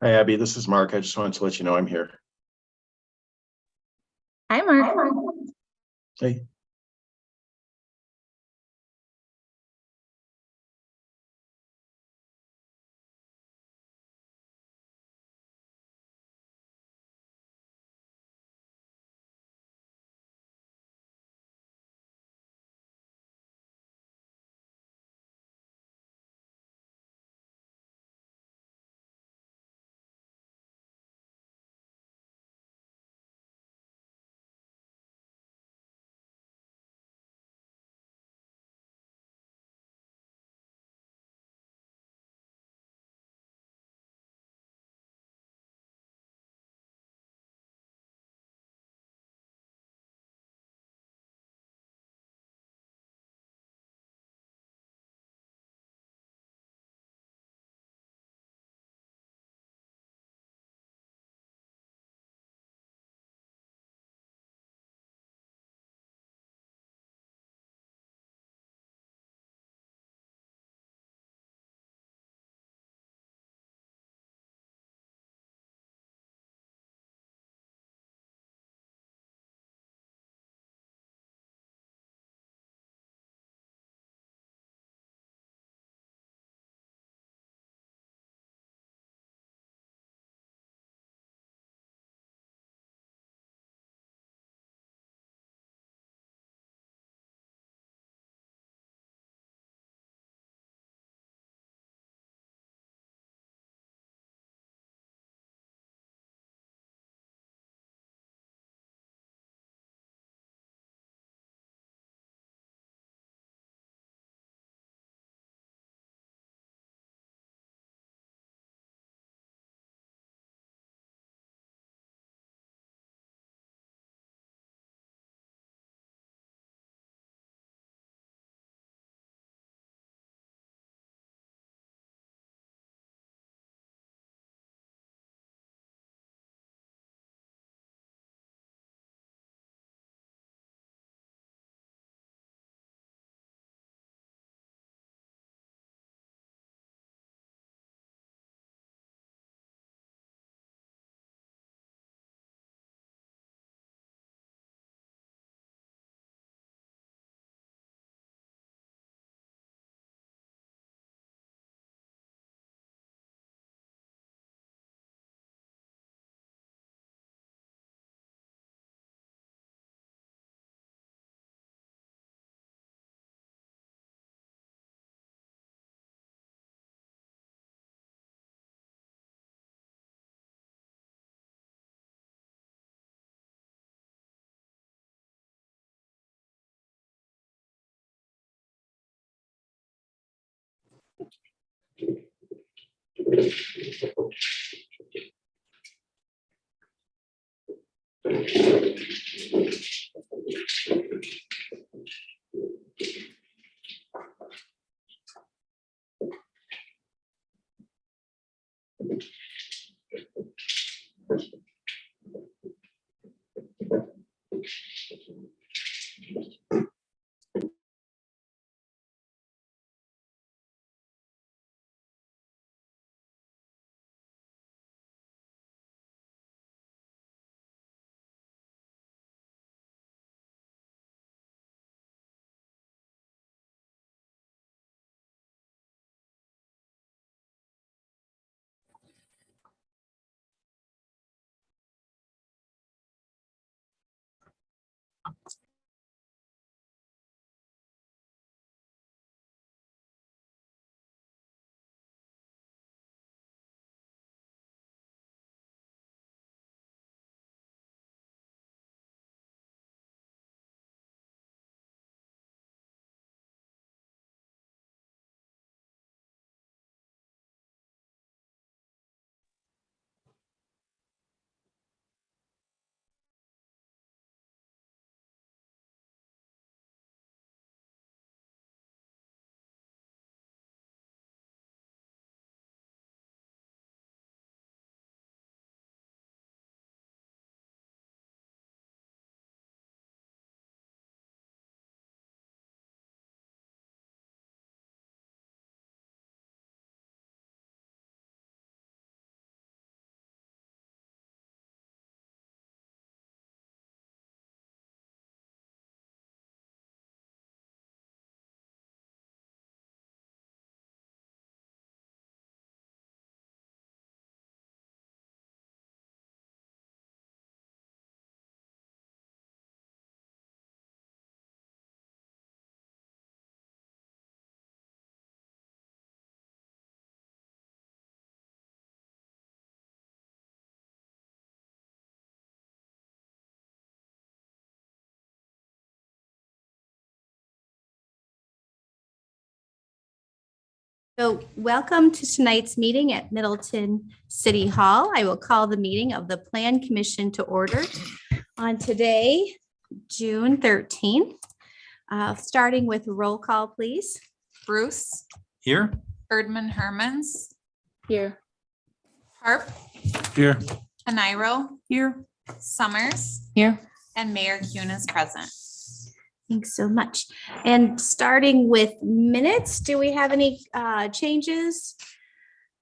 Hi, Abby. This is Mark. I just wanted to let you know I'm here. Hi, Mark. Hey. So welcome to tonight's meeting at Middleton City Hall. I will call the meeting of the Plan Commission to order on today, June 13th. Starting with roll call, please. Bruce, Here. Erdman Hermans, Here. Harp, Here. Aniro, Here. Summers, Here. and Mayor Kuhn is present. Thanks so much. And starting with minutes, do we have any changes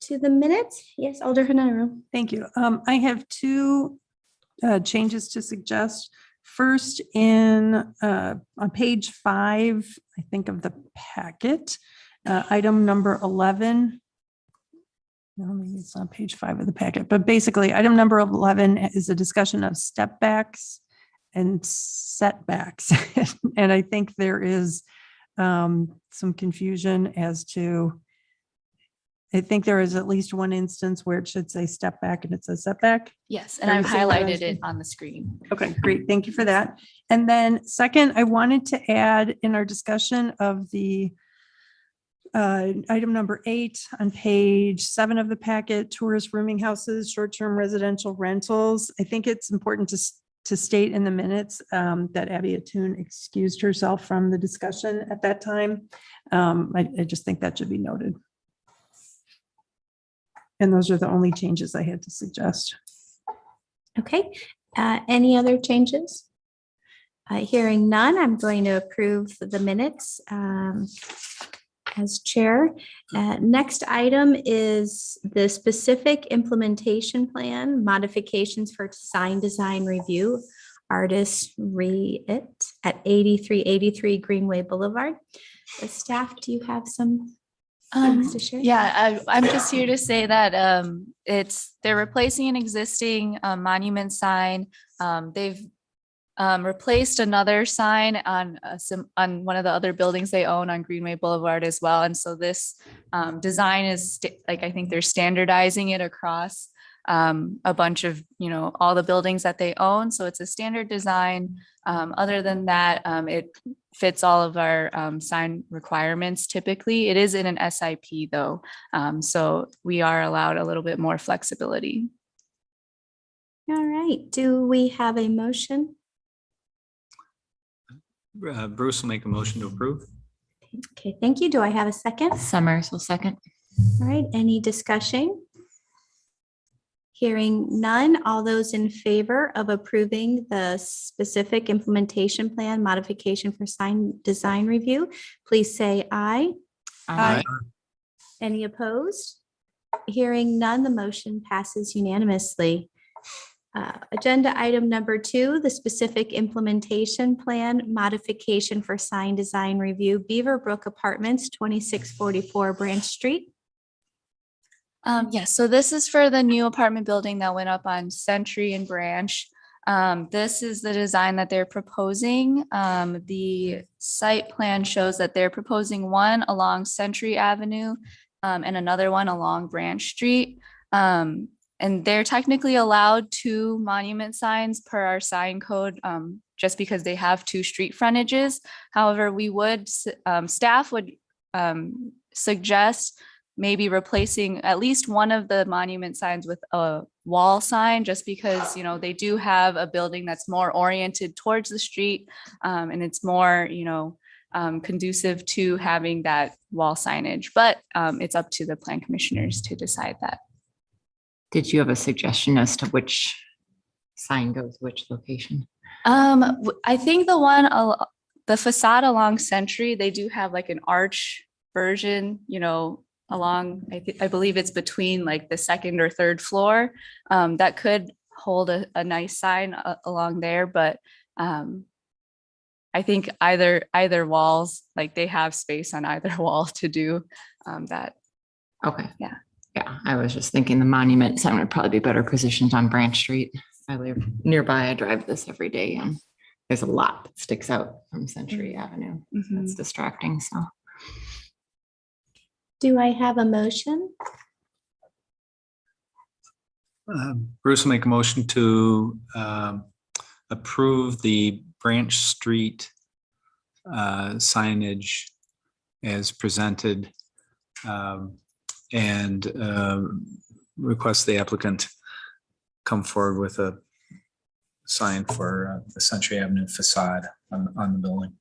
to the minutes? Yes, Alder Hanaro. Thank you. I have two changes to suggest. First, on page 5, I think of the packet, item number 11. No, maybe it's on page 5 of the packet, but basically item number 11 is a discussion of step backs and setbacks. And I think there is some confusion as to, I think there is at least one instance where it should say step back and it says setback. Yes, and I've Everything that I highlighted it see. on the screen. Okay, great. Thank you for that. And then second, I wanted to add in our discussion of the item number 8 on page 7 of the packet, tourist rooming houses, short-term residential rentals. I think it's important to state in the minutes that Abby Attoon excused herself from the discussion at that time. I just think that should be noted. And those are the only changes I had to suggest. Okay, any other changes? Hearing none, I'm going to approve the minutes as chair. Next item is the specific implementation plan, modifications for sign design review, artist re-it at 8383 Greenway Boulevard. The staff, do you have some things to share? Yeah, I'm just here to say that they're replacing an existing monument sign. They've replaced another sign on one of the other buildings they own on Greenway Boulevard as well. And so this design is I think they're standardizing it across a bunch of, all the buildings that they own. So it's a standard design. Other than that, it fits all of our sign requirements. Typically, it is in an SIP though. So we are allowed a little bit more flexibility. All right, do we have a motion? Bruce will make a motion to approve. Okay, thank you. Do I have a second? Summers will second. All right, any discussion? Hearing none, all those in favor of approving the specific implementation plan modification for sign design review, please say aye. Aye. Any opposed? Hearing none, the motion passes unanimously. Agenda item number 2, the specific implementation plan modification for sign design review, Beaver Brook Apartments, 2644 Branch Street. Yes, so this is for the new apartment building that went up on Century and Branch. This is the design that they're proposing. The site plan shows that they're proposing one along Century Avenue and another one along Branch Street. And they're technically allowed 2 monument signs per our sign code, just because they have 2 street frontages. However, staff would suggest maybe replacing at least one of the monument signs with a wall sign, just because, they do have a building that's more oriented towards the street, and it's more, conducive to having that wall signage. But it's up to the plan commissioners to decide that. Did you have a suggestion as to which sign goes which location? I think the facade along Century, they do have like an arch version, along, I believe it's between like the 2nd or 3rd floor, that could hold a nice sign along there. But I think either walls, like they have space on either wall to do that. Okay. Yeah. Yeah, I was just thinking the monument sign would probably be better positioned on Branch Street. I live nearby. I drive this every day and there's a lot that sticks out from Century Avenue. That's distracting, so. Do I have a motion? Bruce will make a motion to approve the Branch Street signage as presented and request the applicant come forward with a sign for the Century Avenue facade on the building.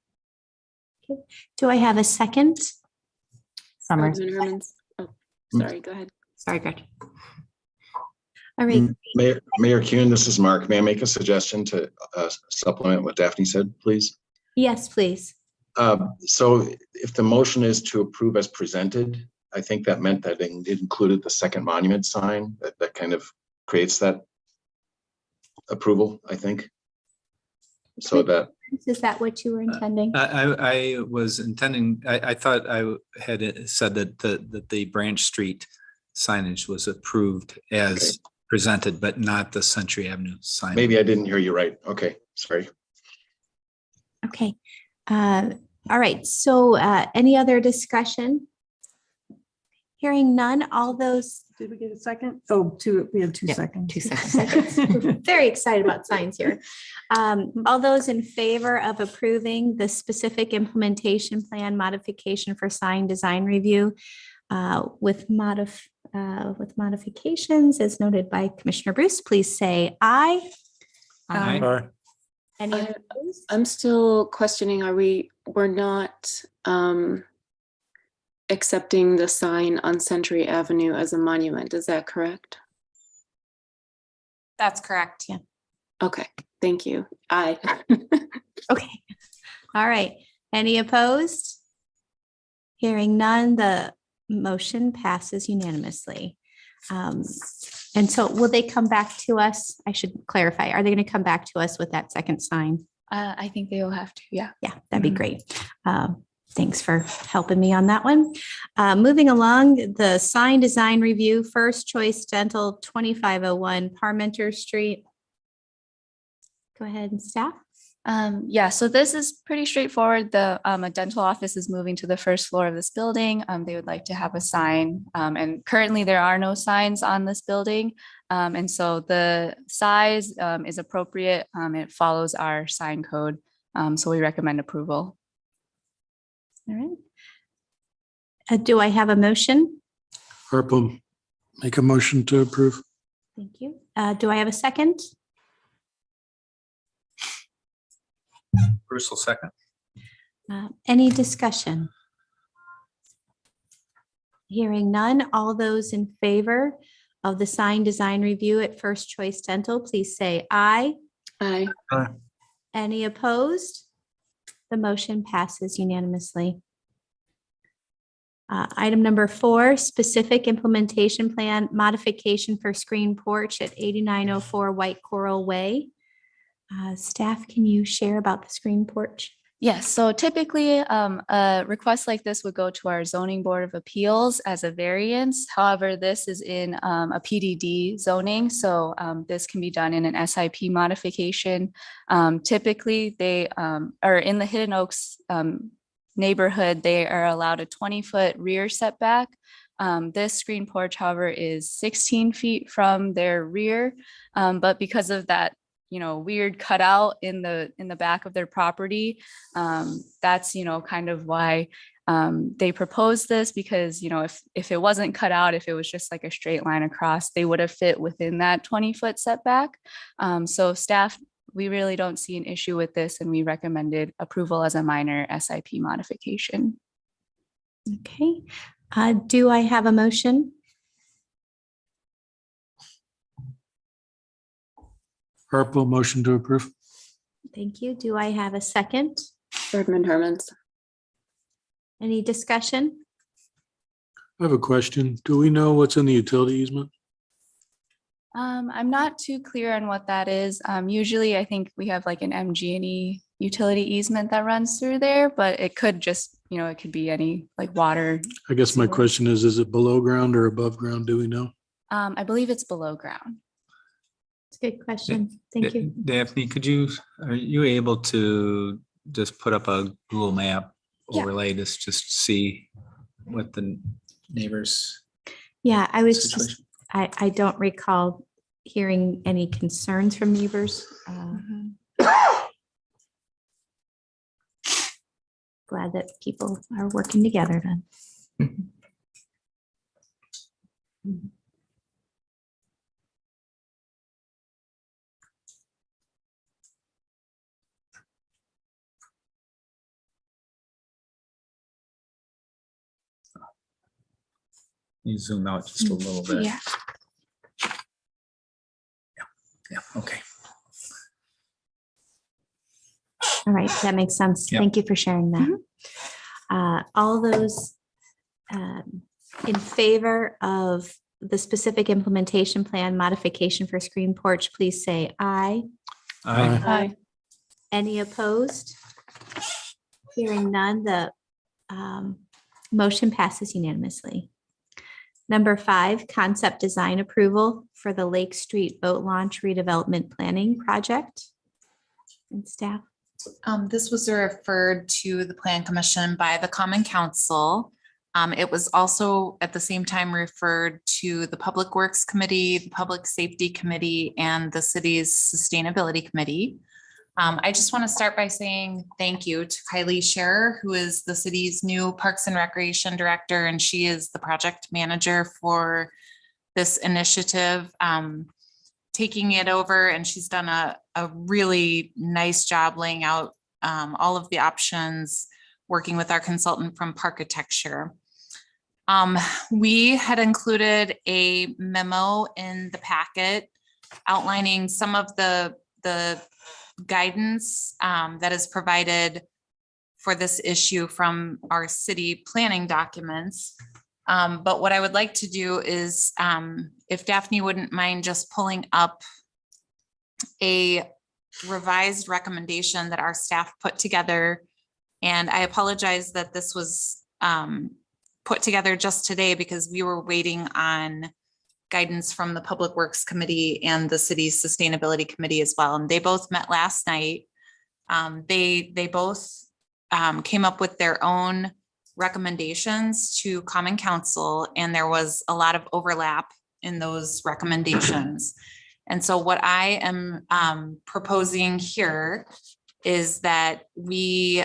Do I have a second? Summers. Alderman Herman's. Oh, sorry, go ahead. Sorry, Gretchen. All right, Mayor Kuhn, this is Mark. May I make a suggestion to supplement what Daphne said, please? yes, please. So if the motion is to approve as presented, I think that meant that it included the second monument sign that kind of creates that approval, I think. So that, Is that what you were intending? I was intending, I thought I had said that the Branch Street signage was approved as presented, but not the Century Avenue sign. maybe I didn't hear you right. Okay, sorry. Okay. All right. So any other discussion? Hearing none, all those Did we get a second? Oh, we have 2 Yeah, seconds. 2 seconds. We're very excited about signs here. All those in favor of approving the specific implementation plan modification for sign design review with modifications as noted by Commissioner Bruce, please say aye. Aye. Any I- opposed? I'm still questioning, we're not accepting the sign on Century Avenue as a monument. Is that correct? That's correct. Yeah. Okay, thank you. Aye. Okay. All right. Any opposed? Hearing none, the motion passes unanimously. And so will they come back to us? I should clarify. Are they going to come back to us with that second sign? I think they will have to, yeah. Yeah, that'd be great. Thanks for helping me on that one. Moving along, the sign design review, First Choice Dental, 2501 Parmenter Street. Go ahead and staff. Yeah, so this is pretty straightforward. A dental office is moving to the first floor of this building. They would like to have a sign, and currently there are no signs on this building. And so the size is appropriate. It follows our sign code. So we recommend approval. All right. Do I have a motion? Harple, make a motion to approve. Thank you. Do I have a second? Bruce will second. Any discussion? Hearing none, all those in favor of the sign design review at First Choice Dental, please say aye. Aye. Any opposed? The motion passes unanimously. Item number 4, specific implementation plan modification for screen porch at 8904 White Coral Way. Staff, can you share about the screen porch? Yes, so typically a request like this would go to our zoning board of appeals as a variance. However, this is in a PDD zoning, so this can be done in an SIP modification. Typically, they are in the Hidden Oaks neighborhood. They are allowed a 20-foot rear setback. This screen porch, however, is 16 feet from their rear, but because of that, weird cutout in the back of their property. That's, kind of why they proposed this, because, if it wasn't cut out, if it was just like a straight line across, they would have fit within that 20-foot setback. So staff, we really don't see an issue with this, and we recommended approval as a minor SIP modification. Okay. Do I have a motion? Harple, motion to approve. Thank you. Do I have a second? Alderman Herman's. Any discussion? I have a question. Do we know what's in the utility easement? I'm not too clear on what that is. Usually I think we have like an MG&E utility easement that runs through there, but it could just, it could be any like water. I guess my Sewer. question is it below ground or above ground? Do we know? I believe it's below ground. It's a good question. Thank you. Daphne, are you able to just put up a Google map Yeah. overlay to just see what the neighbors Yeah, I was just, situation? I don't recall hearing any concerns from neighbors. Glad that people are working together then. You zoom out just a little bit. Yeah. Yeah, okay. All right, that makes sense. Yep. Thank you for sharing that. All those in favor of the specific implementation plan modification for screen porch, please say aye. Aye. Aye. Any opposed? Hearing none, the motion passes unanimously. Number 5, concept design approval for the Lake Street Boat Launch redevelopment planning project. And staff. This was referred to the Plan Commission by the Common Council. It was also at the same time referred to the Public Works Committee, the Public Safety Committee, and the city's Sustainability Committee. I just want to start by saying thank you to Kylie Scherer, who is the city's new Parks and Recreation Director, and she is the project manager for this initiative. Taking it over, and she's done a really nice job laying out all of the options, working with our consultant from Parkitecture. We had included a memo in the packet outlining some of the guidance that is provided for this issue from our city planning documents. But what I would like to do is, if Daphne wouldn't mind just pulling up a revised recommendation that our staff put together. And I apologize that this was put together just today because we were waiting on guidance from the Public Works Committee and the city's Sustainability Committee as well. And they both met last night. They both came up with their own recommendations to Common Council, and there was a lot of overlap in those recommendations. And so what I am proposing here is that we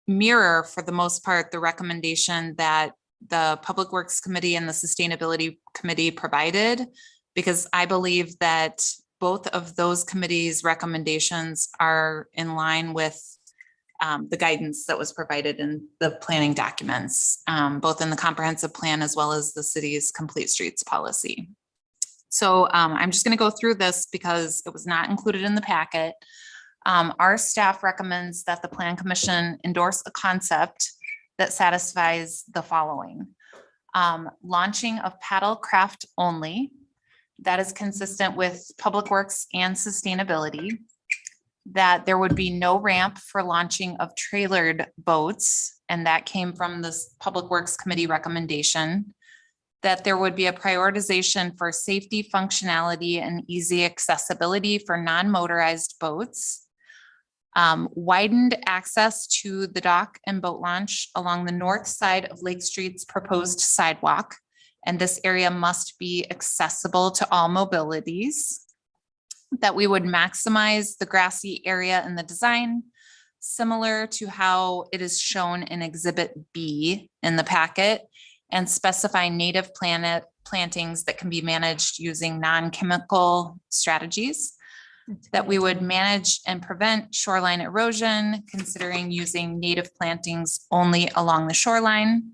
mirror, for the most part, the recommendation that the Public Works Committee and the Sustainability Committee provided, because I believe that both of those committees' recommendations are in line with the guidance that was provided in the planning documents, both in the comprehensive plan as well as the city's complete streets policy. So I'm just going to go through this because it was not included in the packet. Our staff recommends that the Plan Commission endorse a concept that satisfies the following. Launching of paddle craft only, that is consistent with Public Works and sustainability. That there would be no ramp for launching of trailered boats, and that came from this Public Works Committee recommendation. That there would be a prioritization for safety, functionality, and easy accessibility for non-motorized boats. Widened access to the dock and boat launch along the north side of Lake Street's proposed sidewalk, and this area must be accessible to all mobilities. That we would maximize the grassy area in the design, similar to how it is shown in Exhibit B in the packet, and specify native plantings that can be managed using non-chemical strategies. That we would manage and prevent shoreline erosion, considering using native plantings only along the shoreline.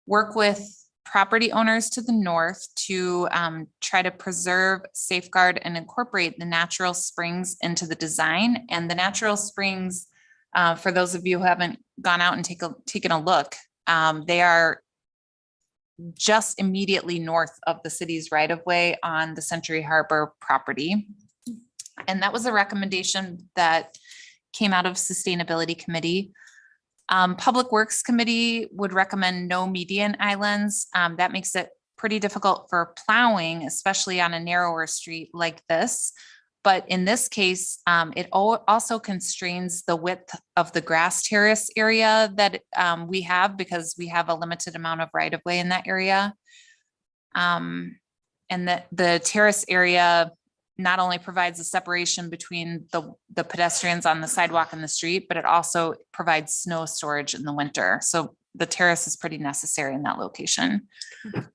Work with property owners to the north to try to preserve, safeguard, and incorporate the natural springs into the design. And the natural springs, for those of you who haven't gone out and taken a look, they are just immediately north of the city's right-of-way on the Century Harbor property. And that was a recommendation that came out of Sustainability Committee. Public Works Committee would recommend no median islands. That makes it pretty difficult for plowing, especially on a narrower street like this. But in this case, it also constrains the width of the grass terrace area that we have, because we have a limited amount of right-of-way in that area. And that the terrace area not only provides a separation between the pedestrians on the sidewalk and the street, but it also provides snow storage in the winter. So the terrace is pretty necessary in that location.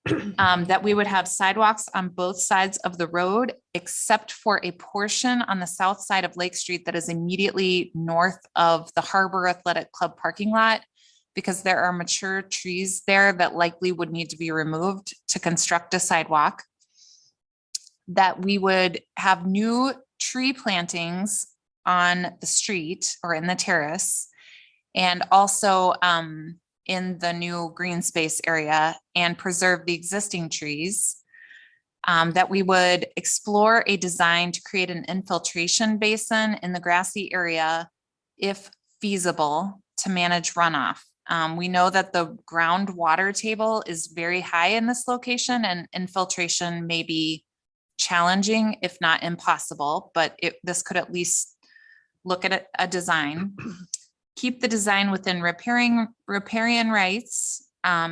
That we would have sidewalks on both sides of the road, except for a portion on the south side of Lake Street that is immediately north of the Harbor Athletic Club parking lot, because there are mature trees there that likely would need to be removed to construct a sidewalk. That we would have new tree plantings on the street or in the terrace, and also in the new green space area, and preserve the existing trees. That we would explore a design to create an infiltration basin in the grassy area, if feasible, to manage runoff. We know that the groundwater table is very high in this location, and infiltration may be challenging, if not impossible, but this could at least look at a design. Keep the design within riparian rights.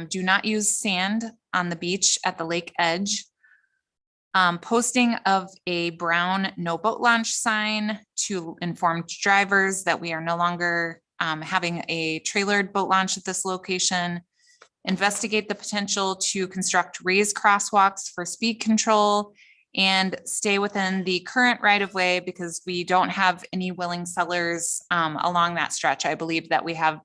Do not use sand on the beach at the lake edge. Posting of a brown no boat launch sign to inform drivers that we are no longer having a trailered boat launch at this location. Investigate the potential to construct raised crosswalks for speed control, and stay within the current right of way, because we don't have any willing sellers along that stretch. I believe that we have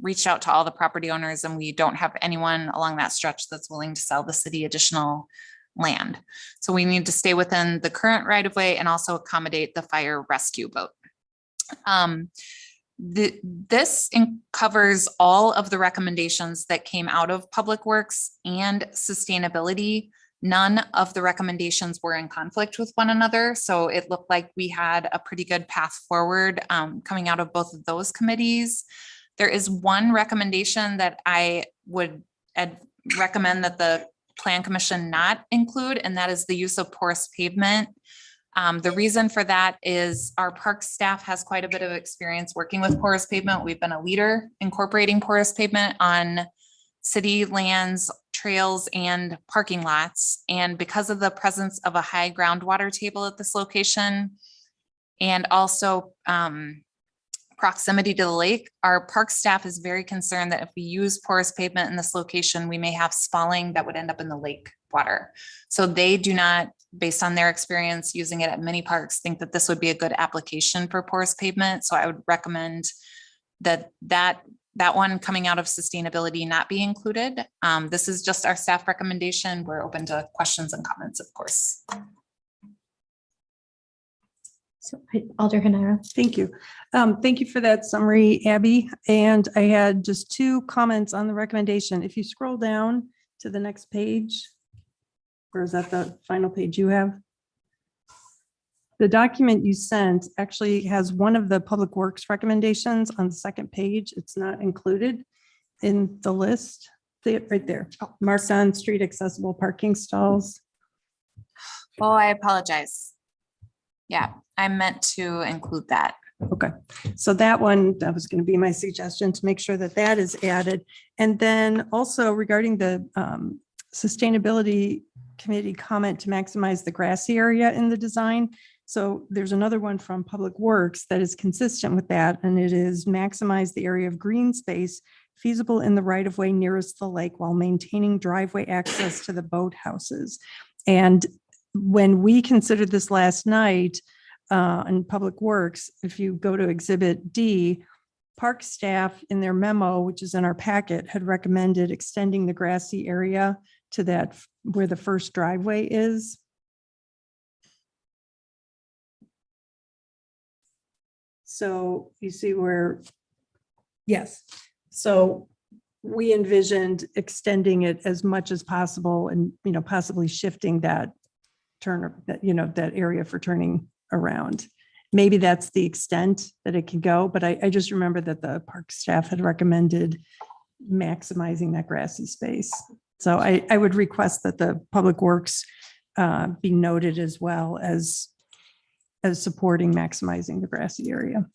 reached out to all the property owners, and we don't have anyone along that stretch that's willing to sell the city additional land. So we need to stay within the current right of way and also accommodate the fire rescue boat. This covers all of the recommendations that came out of Public Works and Sustainability. None of the recommendations were in conflict with one another, so it looked like we had a pretty good path forward coming out of both of those committees. There is one recommendation that I would recommend that the Plan Commission not include, and that is the use of porous pavement. The reason for that is our park staff has quite a bit of experience working with porous pavement. We've been a leader incorporating porous pavement on city lands, trails, and parking lots. And because of the presence of a high groundwater table at this location, and also proximity to the lake, our park staff is very concerned that if we use porous pavement in this location, we may have spalling that would end up in the lake water. So they do not, based on their experience using it at many parks, think that this would be a good application for porous pavement. So I would recommend that one coming out of sustainability not be included. This is just our staff recommendation. We're open to questions and comments, of course. So Alder Hanaro. Thank you. Thank you for that summary, Abby. And I had just two comments on the recommendation. If you scroll down to the next page, or is that the final page you have? The document you sent actually has one of the Public Works recommendations on the second page. It's not included in the list. See it right there, marked on street accessible parking stalls. Oh, I apologize. Yeah, I meant to include that. Okay, so that one, that was going to be my suggestion, to make sure that that is added. And then also regarding the Sustainability Committee comment to maximize the grassy area in the design. So there's another one from Public Works that is consistent with that, and it is maximize the area of green space feasible in the right of way nearest the lake while maintaining driveway access to the boathouses. And when we considered this last night in Public Works, if you go to Exhibit D, park staff in their memo, which is in our packet, had recommended extending the grassy area to that where the first driveway is. So you see where, yes. So we envisioned extending it as much as possible and, possibly shifting that that area for turning around. Maybe that's the extent that it can go, but I just remember that the park staff had recommended maximizing that grassy space. So I would request that the Public Works be noted as well as supporting maximizing the grassy area.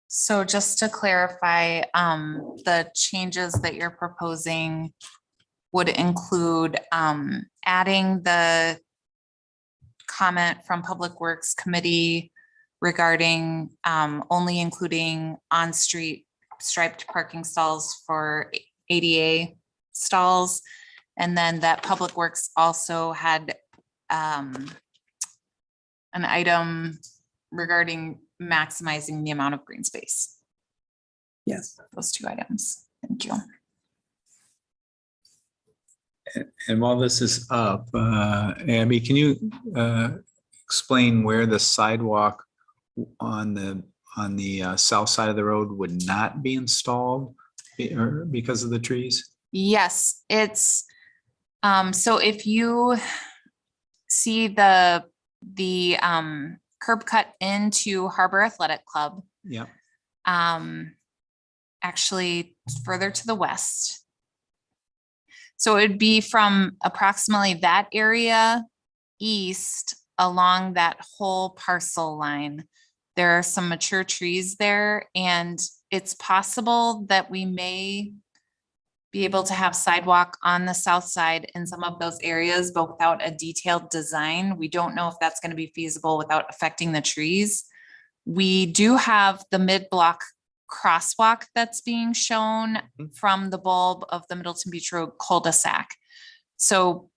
So just to clarify, the changes that you're proposing would include adding the comment from Public Works Committee regarding only including on-street striped parking stalls for ADA stalls. And then that Public Works also had an item regarding maximizing the amount of green space. Yes. Those two items. Thank you. And while this is up, Abby, can you explain where the sidewalk on the south side of the road would not be installed because of the trees? Yes, it's, so if you see the curb cut into Harbor Athletic Club, Yeah. actually further to the west. So it would be from approximately that area east along that whole parcel line. There are some mature trees there, and it's possible that we may be able to have sidewalk on the south side in some of those areas, but without a detailed design. We don't know if that's going to be feasible without affecting the trees. We do have the mid-block crosswalk that's being shown from the bulb of the Middleton Beach Road cul-de-sac. So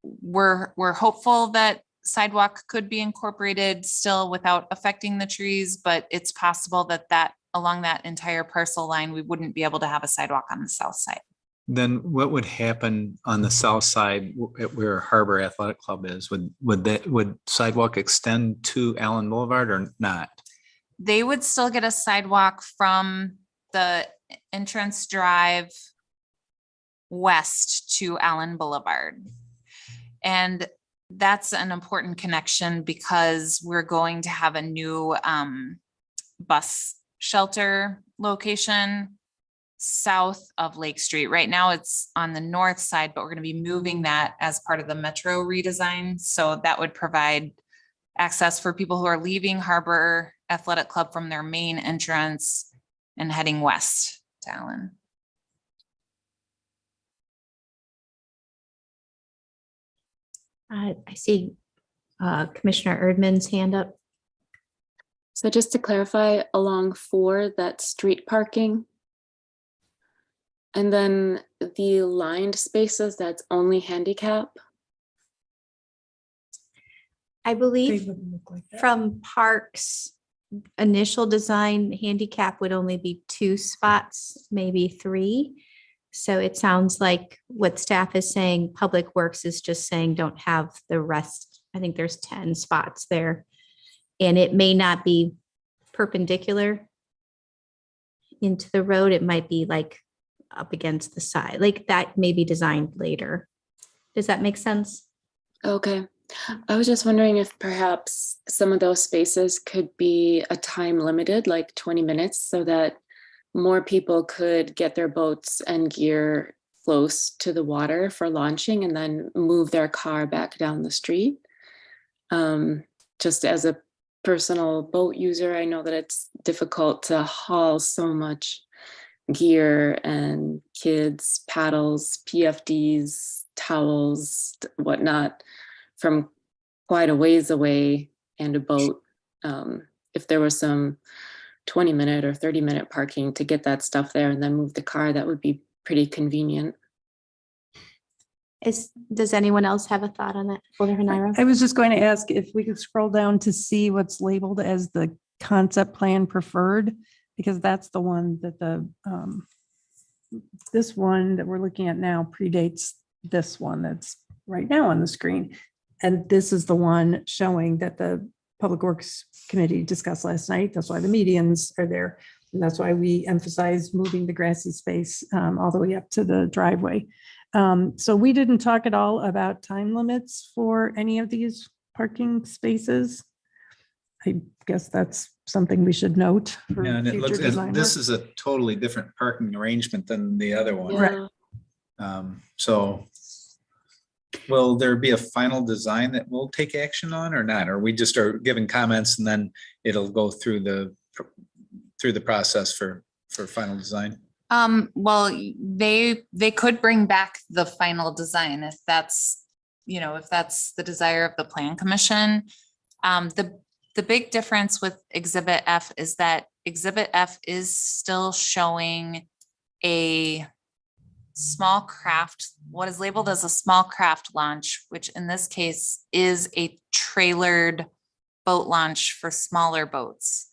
we're hopeful that sidewalk could be incorporated still without affecting the trees, but it's possible that along that entire parcel line, we wouldn't be able to have a sidewalk on the south side. Then what would happen on the south side where Harbor Athletic Club is? Would sidewalk extend to Allen Boulevard or not? They would still get a sidewalk from the entrance drive west to Allen Boulevard. And that's an important connection because we're going to have a new bus shelter location south of Lake Street. Right now it's on the north side, but we're going to be moving that as part of the metro redesign. So that would provide access for people who are leaving Harbor Athletic Club from their main entrance and heading west to Allen. I see Commissioner Erdman's hand up. So just to clarify, along 4, that street parking. And then the lined spaces, that's only handicap. I believe from Parks initial design, handicap would only be 2 spots, maybe 3. So it sounds like what staff is saying, Public Works is just saying don't have the rest. I think there's 10 spots there. And it may not be perpendicular into the road. It might be like up against the side, like that may be designed later. Does that make sense? Okay. I was just wondering if perhaps some of those spaces could be a time limited, like 20 minutes, so that more people could get their boats and gear close to the water for launching and then move their car back down the street. Just as a personal boat user, I know that it's difficult to haul so much gear and kids, paddles, PFDs, towels, whatnot, from quite a ways away and a boat. If there was some 20-minute or 30-minute parking to get that stuff there and then move the car, that would be pretty convenient. Does anyone else have a thought on that? I was just going to ask if we could scroll down to see what's labeled as the concept plan preferred, because that's the one that this one that we're looking at now predates this one that's right now on the screen. And this is the one showing that the Public Works Committee discussed last night. That's why the medians are there. And that's why we emphasize moving the grassy space all the way up to the driveway. So we didn't talk at all about time limits for any of these parking spaces. I guess that's something we should note for Yeah, and it future looks, design this work. is a totally different parking arrangement than the other one. Yeah. So will there be a final design that we'll take action on or not? Or we just are giving comments and then it'll go through the process for final design? Well, they could bring back the final design if that's, if that's the desire of the Plan Commission. The The big difference with Exhibit F is that Exhibit F is still showing a small craft, what is labeled as a small craft launch, which in this case is a trailered boat launch for smaller boats.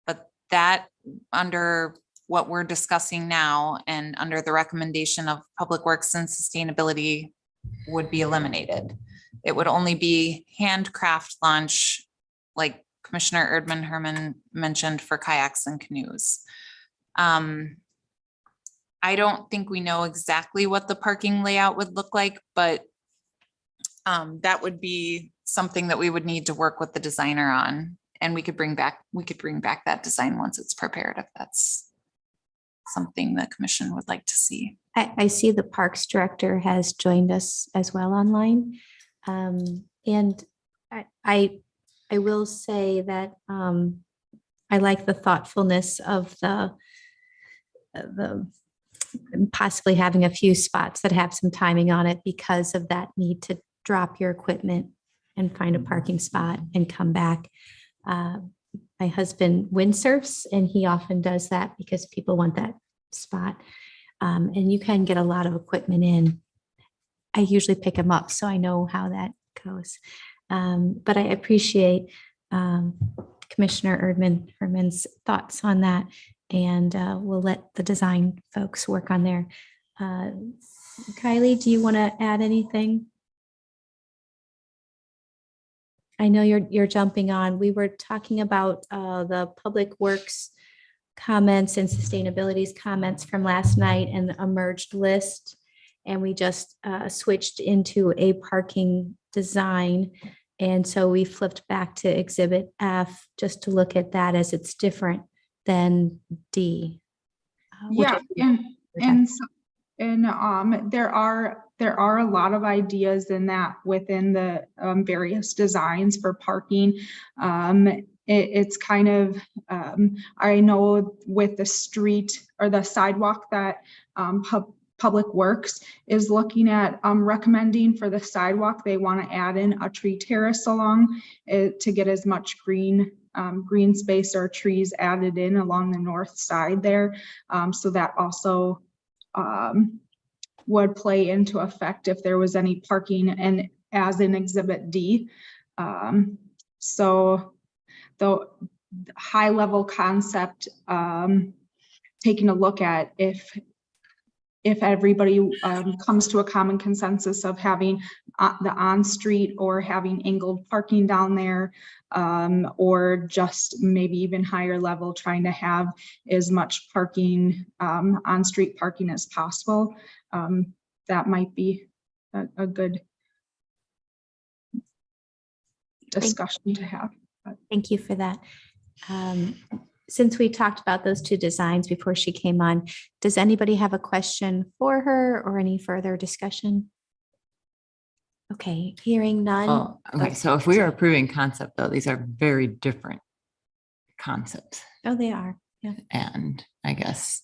But that, under what we're discussing now and under the recommendation of Public Works and Sustainability, would be eliminated. It would only be handcraft launch, like Commissioner Erdman Herman mentioned, for kayaks and canoes. I don't think we know exactly what the parking layout would look like, but that would be something that we would need to work with the designer on. And we could bring back that design once it's prepared, if that's something the commission would like to see. I see the Parks Director has joined us as well online. And I will say that I like the thoughtfulness of the possibly having a few spots that have some timing on it because of that need to drop your equipment and find a parking spot and come back. My husband windsurfs, and he often does that because people want that spot. And you can get a lot of equipment in. I usually pick them up, so I know how that goes. But I appreciate Commissioner Erdman Herman's thoughts on that, and we'll let the design folks work on there. Kylie, do you want to add anything? I know you're jumping on. We were talking about the Public Works comments and Sustainability's comments from last night and a merged list. And we just switched into a parking design. And so we flipped back to Exhibit F just to look at that as it's different than D. Yeah, and there are a lot of ideas in that within the various designs for parking. It's kind of, I know with the street or the sidewalk that Public Works is looking at recommending for the sidewalk, they want to add in a tree terrace along to get as much green space or trees added in along the north side there. So that also would play into effect if there was any parking, and as in Exhibit D. So the high level concept, taking a look at if everybody comes to a common consensus of having the on-street or having angled parking down there, or just maybe even higher level, trying to have as much parking, on-street parking as possible, that might be a good discussion to have. Thank you for that. Since we talked about those two designs before she came on, does anybody have a question for her or any further discussion? Okay, hearing none. Oh, okay. So if we are approving concept, though, these are very different concepts. Oh, they are. Yeah. And I guess.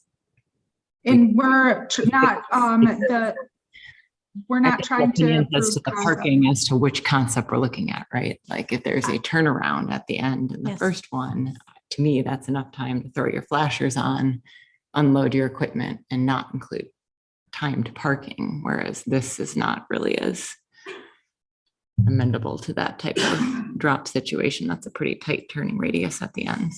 And we're not we're not trying to as to the parking as to which concept we're looking at, right? Like if there's a turnaround at the end in the first one, to me, that's enough time to throw your flashers on, unload your equipment, and not include timed parking. Whereas this is not really as amendable to that type of drop situation. That's a pretty tight turning radius at the end.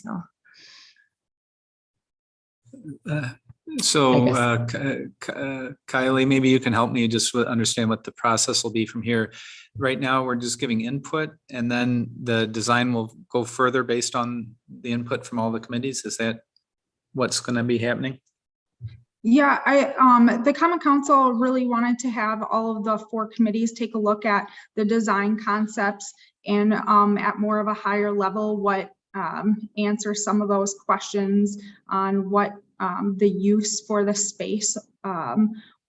Kylie, maybe you can help me just understand what the process will be from here. Right now, we're just giving input, and then the design will go further based on the input from all the committees. Is that what's going to be happening? Yeah, the Common Council really wanted to have all of the 4 committees take a look at the design concepts and at more of a higher level, answer some of those questions on what the use for the space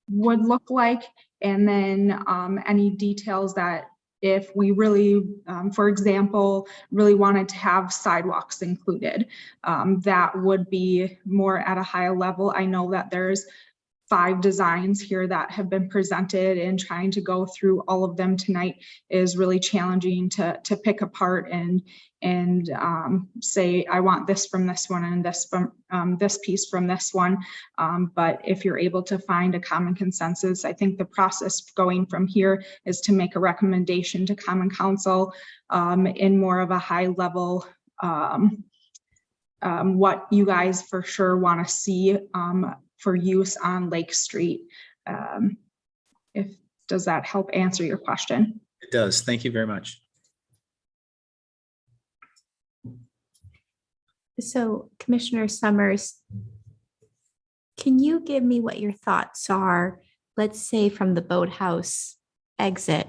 would look like, and then any details that if we really, for example, really wanted to have sidewalks included, that would be more at a higher level. I know that there's 5 designs here that have been presented, and trying to go through all of them tonight is really challenging to pick apart and say, I want this from this one and this from this piece from this one. But if you're able to find a common consensus, I think the process going from here is to make a recommendation to Common Council in more of a high level, what you guys for sure want to see for use on Lake Street. Does that help answer your question? It does. Thank you very much. So Commissioner Summers, can you give me what your thoughts are, let's say from the boathouse exit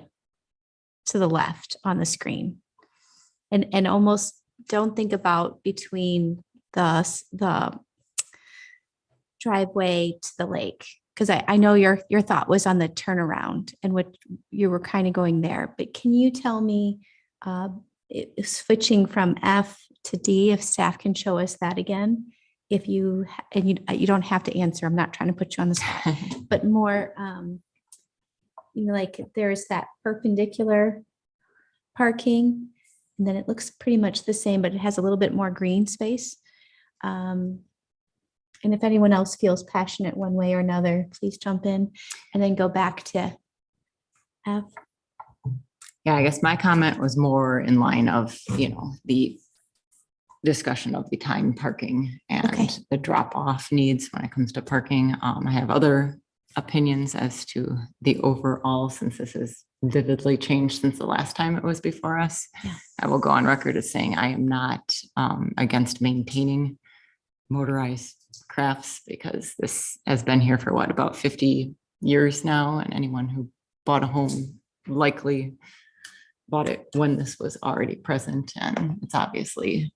to the left on the screen? And almost don't think about between the driveway to the lake, because I know your thought was on the turnaround and what you were kind of going there, but can you tell me switching from F to D, if staff can show us that again? If you don't have to answer, I'm not trying to put you on the spot, but more, like there's that perpendicular parking, and then it looks pretty much the same, but it has a little bit more green space. And if anyone else feels passionate one way or another, please jump in, and then go back to F. Yeah, I guess my comment was more in line of, the discussion of the time parking and Okay. the drop off needs when it comes to parking. I have other opinions as to the overall, since this is vividly changed since the last time it was before us. Yeah. I will go on record as saying I am not against maintaining motorized crafts, because this has been here for about 50 years now, and anyone who bought a home likely bought it when this was already present, and it's obviously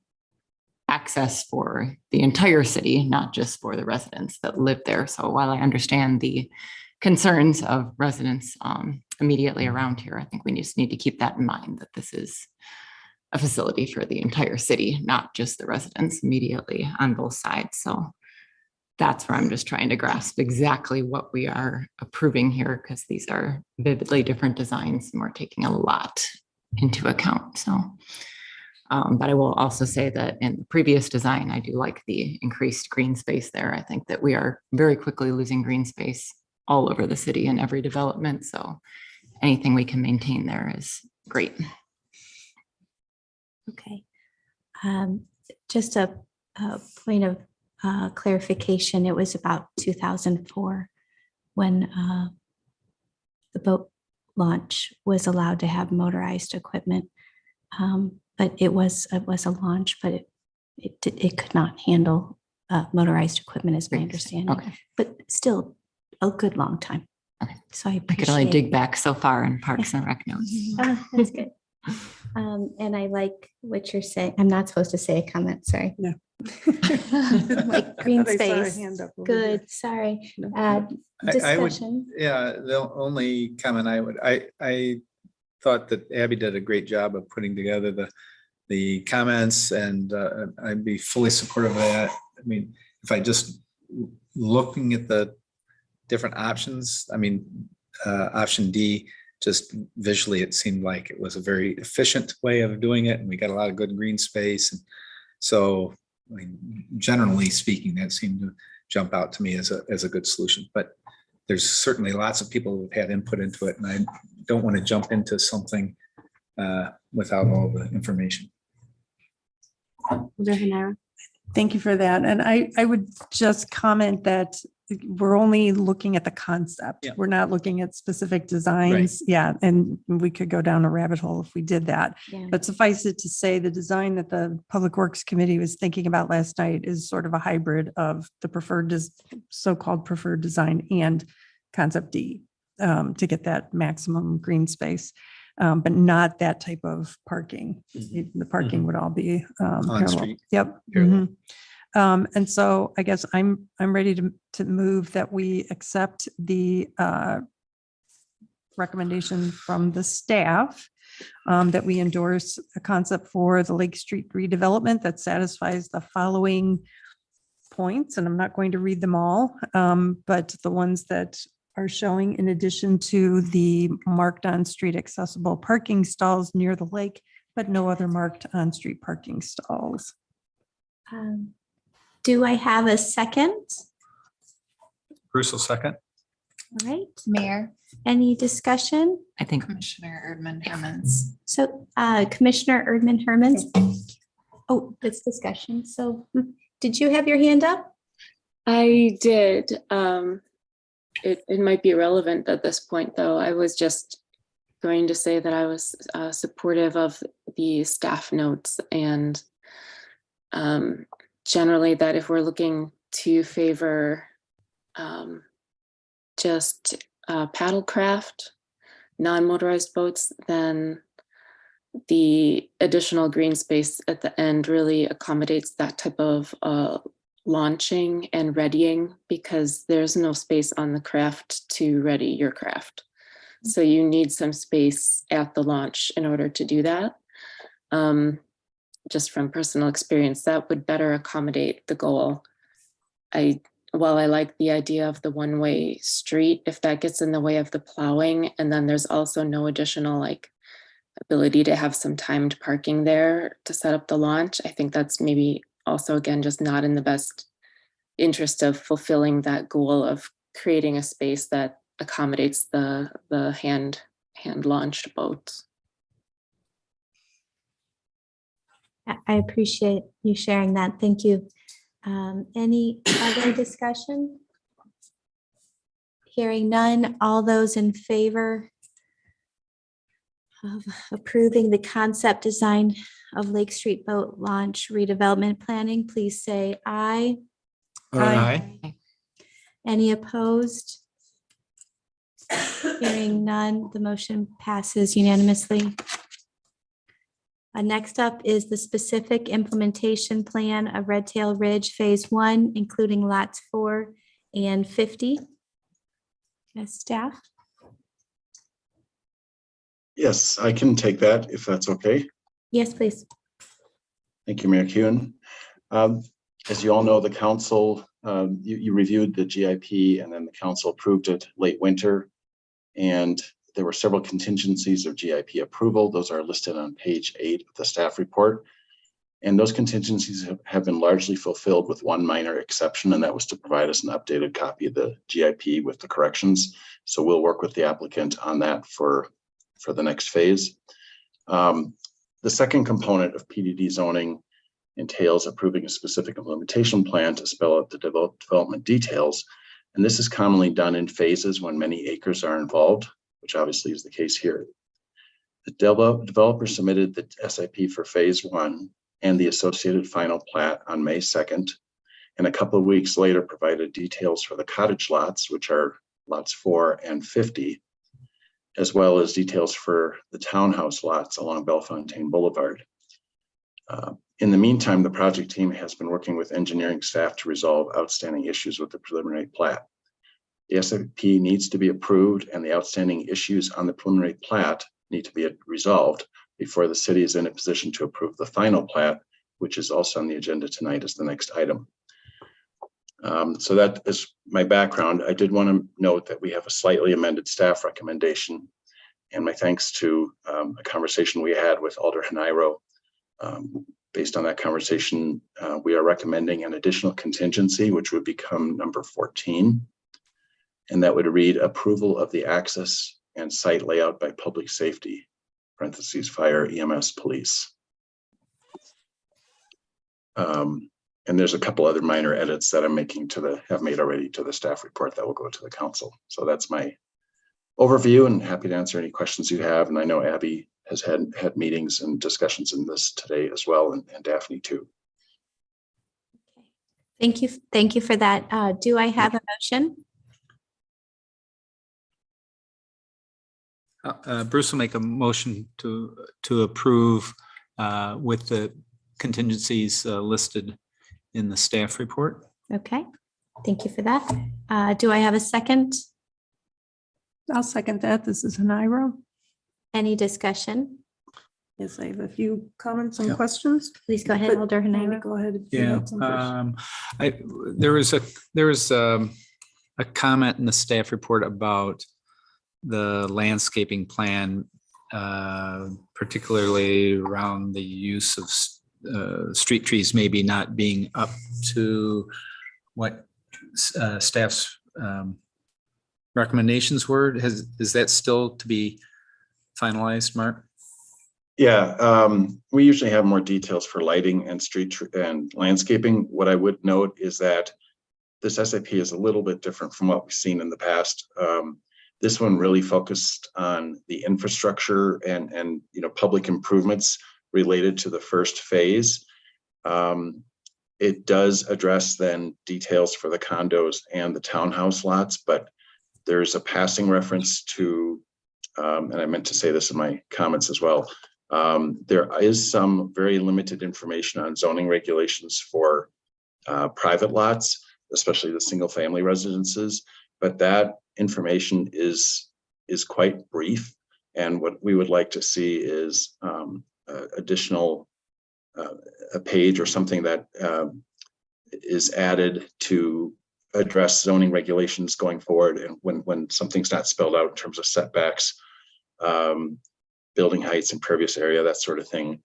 access for the entire city, not just for the residents that live there. So while I understand the concerns of residents immediately around here, I think we just need to keep that in mind, that this is a facility for the entire city, not just the residents immediately on both sides. So that's where I'm just trying to grasp exactly what we are approving here, because these are vividly different designs and we're taking a lot into account. So, but I will also say that in the previous design, I do like the increased green space there. I think that we are very quickly losing green space all over the city in every development. So anything we can maintain there is great. Okay. Just a point of clarification. It was about 2004 when the boat launch was allowed to have motorized equipment. But it was a launch, but it could not handle motorized equipment, is my understanding. Okay. But still a good long time. Okay. So I I appreciate. could only dig back so far in Parks and Rec notes. That's good. And I like what you're saying. I'm not supposed to say a comment, sorry. No. Like green I thought I saw a space. hand up over there. Good, sorry. No. I would, Discussion. yeah, the only comment I thought that Abby did a great job of putting together the comments, and I'd be fully supportive of that. I mean, if I just looking at the different options, I mean, option D, just visually, it seemed like it was a very efficient way of doing it, and we got a lot of good green space. And so, I mean, generally speaking, that seemed to jump out to me as a good solution. But there's certainly lots of people who've had input into it, and I don't want to jump into something without all the information. Thank you for that. And I would just comment that we're only looking at the concept. Yeah. We're not looking at specific designs. Yeah. And we could go down a rabbit hole if we did that. Yeah. But suffice it to say, the design that the Public Works Committee was thinking about last night is sort of a hybrid of the so-called preferred design and concept D to get that maximum green space. But not that type of parking. The parking would all be parallel. street. Yep. Parallel. Mhm. And so I guess I'm ready to move that we accept the recommendation from the staff that we endorse a concept for the Lake Street redevelopment that satisfies the following points, and I'm not going to read them all, but the ones that are showing, in addition to the marked on-street accessible parking stalls near the lake, but no other marked on-street parking stalls. Do I have a second? Bruce will second. All right, Mayor, any discussion? I think Commissioner Erdmann Hermans. So Commissioner Erdmann Hermans. Oh, it's discussion. So did you have your hand up? I did. It might be irrelevant at this point, though. I was just going to say that I was supportive of the staff notes and generally that if we're looking to favor just paddlecraft, non-motorized boats, then the additional green space at the end really accommodates that type of launching and readying, because there's no space on the craft to ready your craft. So you need some space at the launch in order to do that. Just from personal experience, that would better accommodate the goal. While I like the idea of the one-way street, if that gets in the way of the plowing, and then there's also no additional ability to have some timed parking there to set up the launch, I think that's maybe also, again, just not in the best interest of fulfilling that goal of creating a space that accommodates the hand launched boats. I appreciate you sharing that. Thank you. Any other discussion? Hearing none, all those in favor of approving the concept design of Lake Street Boat Launch redevelopment planning, please say aye. Aye. Any opposed? Hearing none, the motion passes unanimously. Next up is the specific implementation plan of Red Tail Ridge Phase 1, including lots 4 and 50. As staff. Yes, I can take that if that's okay. Yes, please. Thank you, Mayor Kuhn. As you all know, the council, you reviewed the GIP and then the council approved it late winter. And there were several contingencies of GIP approval. Those are listed on page 8 of the staff report. And those contingencies have been largely fulfilled with one minor exception, and that was to provide us an updated copy of the GIP with the corrections. So we'll work with the applicant on that for the next phase. The second component of PDD zoning entails approving a specific implementation plan to spell out the development details. And this is commonly done in phases when many acres are involved, which obviously is the case here. The developer submitted the SIP for phase 1 and the associated final plat on May 2nd. And a couple of weeks later provided details for the cottage lots, which are lots 4 and 50, as well as details for the townhouse lots along Bellefontaine Boulevard. In the meantime, the project team has been working with engineering staff to resolve outstanding issues with the preliminary plat. The SIP needs to be approved and the outstanding issues on the preliminary plat need to be resolved before the city is in a position to approve the final plat, which is also on the agenda tonight as the next item. So that is my background. I did want to note that we have a slightly amended staff recommendation, and my thanks to a conversation we had with Alder Hanairo. Based on that conversation, we are recommending an additional contingency, which would become number 14. And that would read approval of the access and site layout by public safety, parentheses, fire, EMS, police. And there's a couple other minor edits that I'm making have made already to the staff report that will go to the council. So that's my overview, and happy to answer any questions you have. And I know Abby has had meetings and discussions in this today as well, and Daphne too. Thank you. Thank you for that. Do I have a motion? Bruce will make a motion to approve with the contingencies listed in the staff report. Okay, thank you for that. Do I have a second? I'll second that. This is Hanairo. Any discussion? Yes, I have a few comments and Yeah. questions. Please go ahead, But Alder Maybe Hanaira. go ahead. if you Yeah, have some first. there was a comment in the staff report about the landscaping plan, particularly around the use of street trees maybe not being up to what staff's recommendations were. Is that still to be finalized, Mark? Yeah, we usually have more details for lighting and and landscaping. What I would note is that this SIP is a little bit different from what we've seen in the past. This one really focused on the infrastructure and public improvements related to the first phase. It does address then details for the condos and the townhouse lots, but there's a passing reference to, and I meant to say this in my comments as well, there is some very limited information on zoning regulations for private lots, especially the single family residences, but that information is quite brief. And what we would like to see is additional a page or something that is added to address zoning regulations going forward, and when something's not spelled out in terms of setbacks, building heights, impervious area, that sort of thing,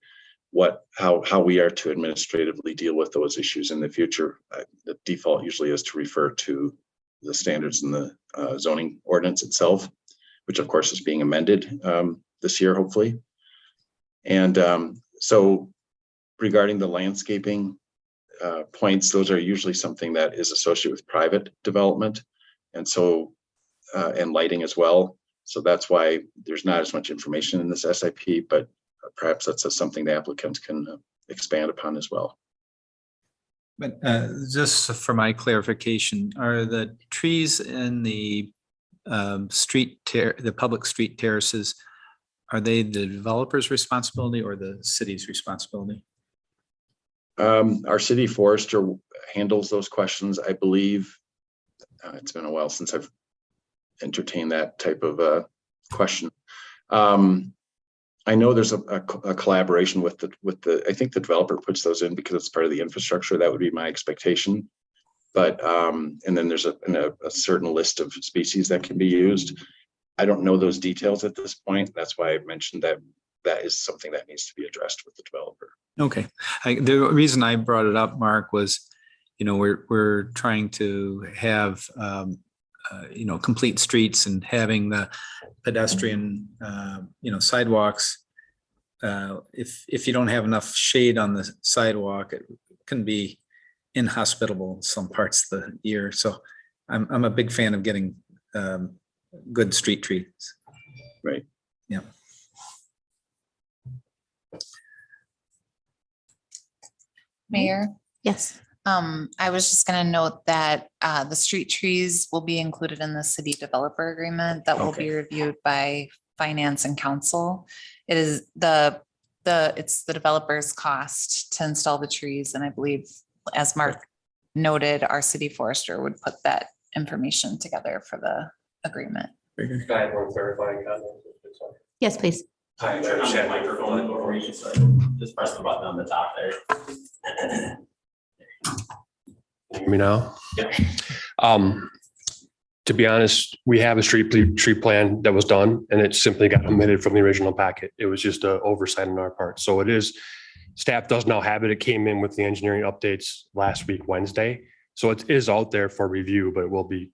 how we are to administratively deal with those issues in the future. The default usually is to refer to the standards in the zoning ordinance itself, which of course is being amended this year, hopefully. And so regarding the landscaping points, those are usually something that is associated with private development, and so and lighting as well. So that's why there's not as much information in this SIP, but perhaps that's something the applicant can expand upon as well. But just for my clarification, are the trees in the the public street terraces, are they the developer's responsibility or the city's responsibility? Our city forester handles those questions, I believe. It's been a while since I've entertained that type of question. I know there's a collaboration with the, I think the developer puts those in because it's part of the infrastructure. That would be my expectation. But, and then there's a certain list of species that can be used. I don't know those details at this point. That's why I mentioned that that is something that needs to be addressed with the developer. Okay. The reason I brought it up, Mark, was, we're trying to have, complete streets and having the pedestrian, sidewalks. If you don't have enough shade on the sidewalk, it can be inhospitable in some parts of the year. So I'm a big fan of getting good street trees. Right. Yeah. Mayor? Yes. I was just gonna note that the street trees will be included in the city developer agreement that will be reviewed by finance and council. It is it's the developer's cost to install the trees, and I believe, as Mark noted, our city forester would put that information together for the agreement. Very good. I have one clarifying comment. Yes, please. Hi, I'm trying to share microphone before you start. Just press the button on the top there. Can you hear me now? Yeah. To be honest, we have a tree plan that was done, and it simply got omitted from the original packet. It was just an oversight on our part. So it is, staff does now have it. It came in with the engineering updates last week, Wednesday. So it is out there for review, but it will be,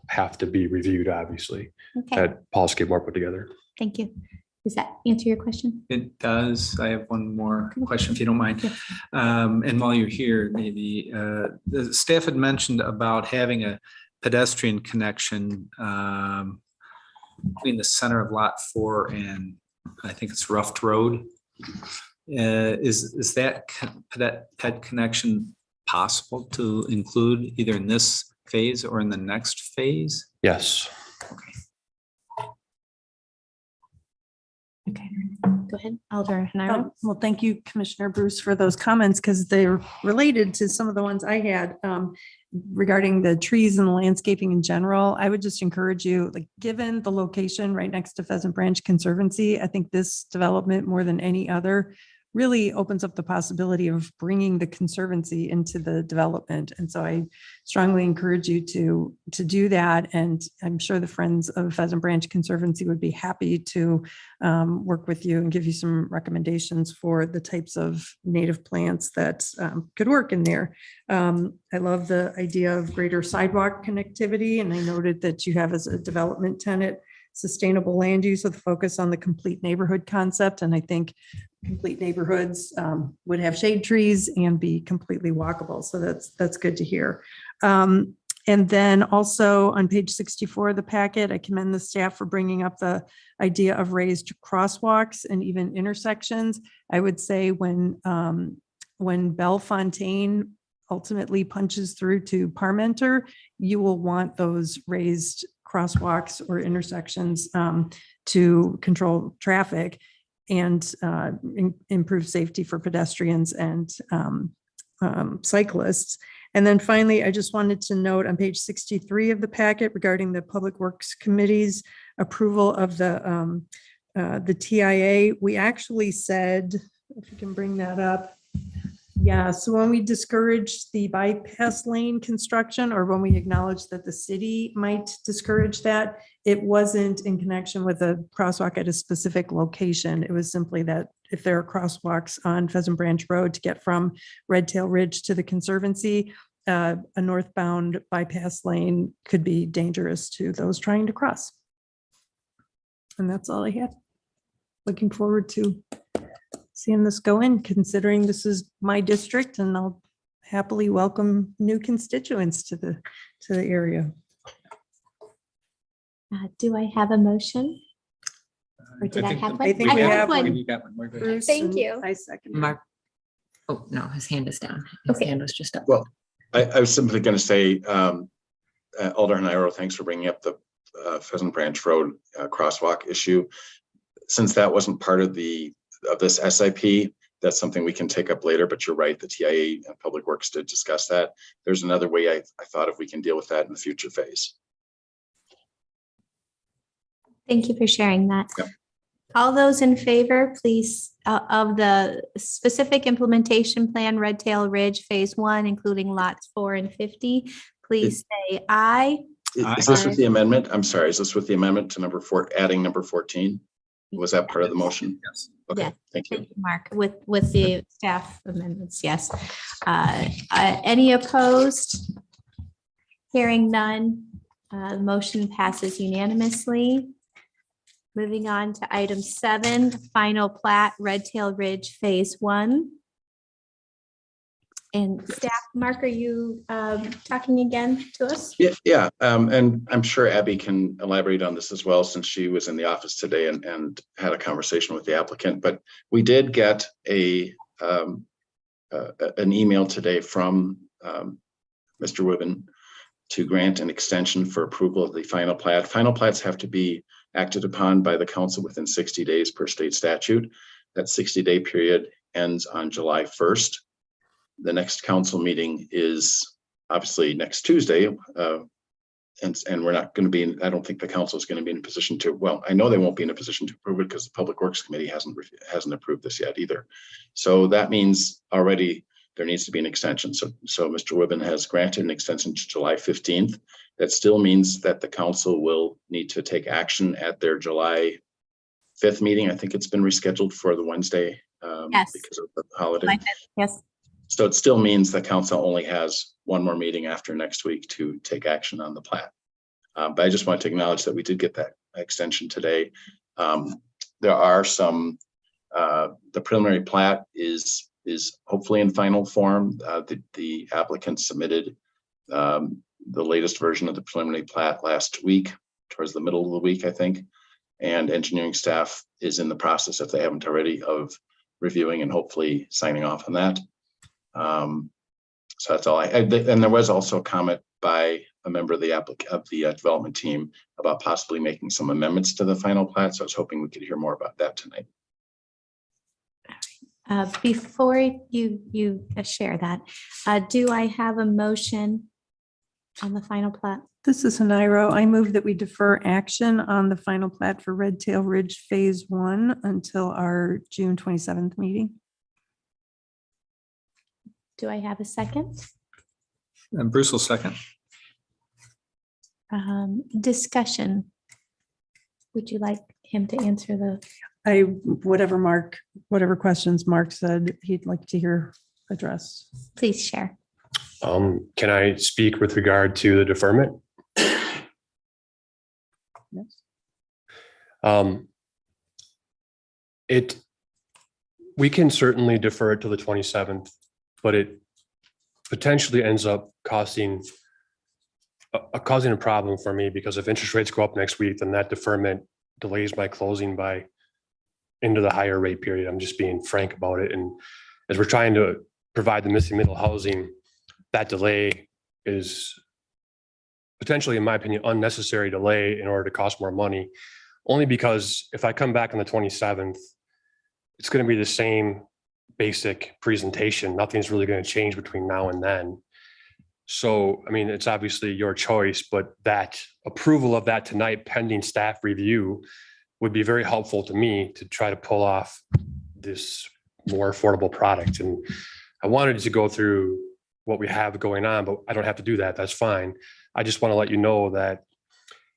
have to be reviewed, obviously. Okay, That Paul Skidmore put together. thank you. Does that answer your question? It does. I have one more question, if you don't mind. Yeah. And while you're here, maybe the staff had mentioned about having a pedestrian connection between the center of lot 4 and I think it's Ruffed Road. Is that ped connection possible to include either in this phase or in the next phase? Yes. Okay. go ahead, Alder Hanaro. Well, thank you, Commissioner Bruce, for those comments because they're related to some of the ones I had regarding the trees and the landscaping in general. I would just encourage you, like, given the location right next to Pheasant Branch Conservancy, I think this development more than any other really opens up the possibility of bringing the conservancy into the development. And so I strongly encourage you to do that. And I'm sure the Friends of Pheasant Branch Conservancy would be happy to work with you and give you some recommendations for the types of native plants that could work in there. I love the idea of greater sidewalk connectivity. And I noted that you have as a development tenant sustainable land use with focus on the complete neighborhood concept. And I think complete neighborhoods would have shade trees and be completely walkable. So that's good to hear. And then also on page 64 of the packet, I commend the staff for bringing up the idea of raised crosswalks and even intersections. I would say when Bellefontaine ultimately punches through to Parmenter, you will want those raised crosswalks or intersections to control traffic and improve safety for pedestrians and cyclists. And then finally, I just wanted to note on page 63 of the packet regarding the Public Works Committee's approval of the TIA, we actually said, if you can bring that up. Yeah, so when we discouraged the bypass lane construction, or when we acknowledged that the city might discourage that, it wasn't in connection with a crosswalk at a specific location. It was simply that if there are crosswalks on Pheasant Branch Road to get from Red Tail Ridge to the Conservancy, a northbound bypass lane could be dangerous to those trying to cross. And that's all I had. Looking forward to seeing this go in, considering this is my district, and I'll happily welcome new constituents to the area. Do I have a motion? Or did I have one? I think we have one. You got one. We're good. Bruce, Thank and you. I second. Mark. Oh, no, his hand is down. His Okay. hand was just up. Well, I was simply going to say, Alder Hanaro, thanks for bringing up the Pheasant Branch Road crosswalk issue. Since that wasn't part of this SIP, that's something we can take up later, but you're right, the TIA and Public Works did discuss that. There's another way I thought if we can deal with that in the future phase. Thank you for sharing that. Yep. All those in favor, please, of the specific implementation plan, Red Tail Ridge Phase 1, including lots 4 and 50, please say aye. Is this with the amendment? I'm sorry, is this with the amendment to number 4, adding number 14? Was that part of the motion? Yes. Okay, Yes. thank you. Thank you, Mark, with the staff amendments, yes. Any opposed? Hearing none, the motion passes unanimously. Moving on to item 7, final plat, Red Tail Ridge Phase 1. And staff, Mark, are you talking again to us? Yeah, and I'm sure Abby can elaborate on this as well, since she was in the office today and had a conversation with the applicant. But we did get an email today from Mr. Wibben to grant an extension for approval of the final plat. Final plats have to be acted upon by the council within 60 days per state statute. That 60-day period ends on July 1st. The next council meeting is obviously next Tuesday. And we're not going to be, I don't think the council is going to be in a position to, well, I know they won't be in a position to approve it because the Public Works Committee hasn't approved this yet either. So that means already there needs to be an extension. So Mr. Wibben has granted an extension to July 15th. That still means that the council will need to take action at their July 5th meeting. I think it's been rescheduled for the Wednesday Yes. because of the holiday. Yes. So it still means the council only has one more meeting after next week to take action on the plat. But I just want to acknowledge that we did get that extension today. There are some, the preliminary plat is hopefully in final form. The applicant submitted the latest version of the preliminary plat last week, towards the middle of the week, I think. And engineering staff is in the process, if they haven't already, of reviewing and hopefully signing off on that. So that's all and there was also a comment by a member of the development team about possibly making some amendments to the final plat. So I was hoping we could hear more about that tonight. Before you share that, do I have a motion on the final plat? This is Haniro. I move that we defer action on the final plat for Red Tail Ridge Phase 1 until our June 27th meeting. Do I have a second? And Bruce will second. Discussion. Would you like him to answer the? Whatever questions Mark said he'd like to hear addressed. Please share. Can I speak with regard to the deferment? Yes. We can certainly defer it to the 27th, but it potentially ends up causing a problem for me, because if interest rates go up next week, then that deferment delays my closing by into the higher rate period. I'm just being frank about it. And as we're trying to provide the missing middle housing, that delay is potentially, in my opinion, unnecessary delay in order to cost more money. Only because if I come back on the 27th, it's going to be the same basic presentation. Nothing's really going to change between now and then. So, I mean, it's obviously your choice, but that approval of that tonight pending staff review would be very helpful to me to try to pull off this more affordable product. And I wanted to go through what we have going on, but I don't have to do that. That's fine. I just want to let you know that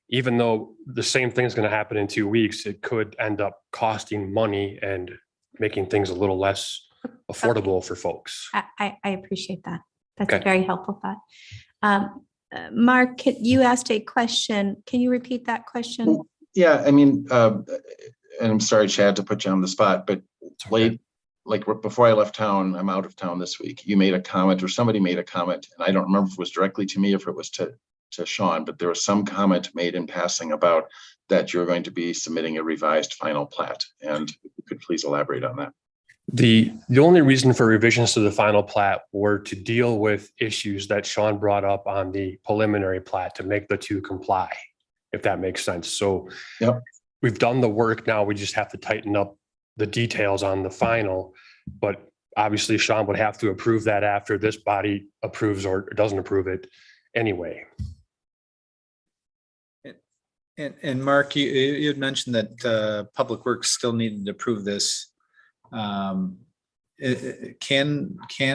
even though the same thing is going to happen in 2 weeks, it could end up costing money and making things a little less affordable for folks. I appreciate that. That's Okay. a very helpful thought. Mark, you asked a question. Can you repeat that question? Yeah, I mean, and I'm sorry, Chad, to put you on the spot, but late, like before I left town, I'm out of town this week. You made a comment, or somebody made a comment, and I don't remember if it was directly to me, or if it was to Sean, but there was some comment made in passing about that you're going to be submitting a revised final plat. And if you could please elaborate on that. The only reason for revisions to the final plat were to deal with issues that Sean brought up on the preliminary plat to make the two comply, if that makes sense. So Yep. We've done the work. Now we just have to tighten up the details on the final, but obviously Sean would have to approve that after this body approves or doesn't approve it anyway. And Mark, you had mentioned that Public Works still needed to approve this. Can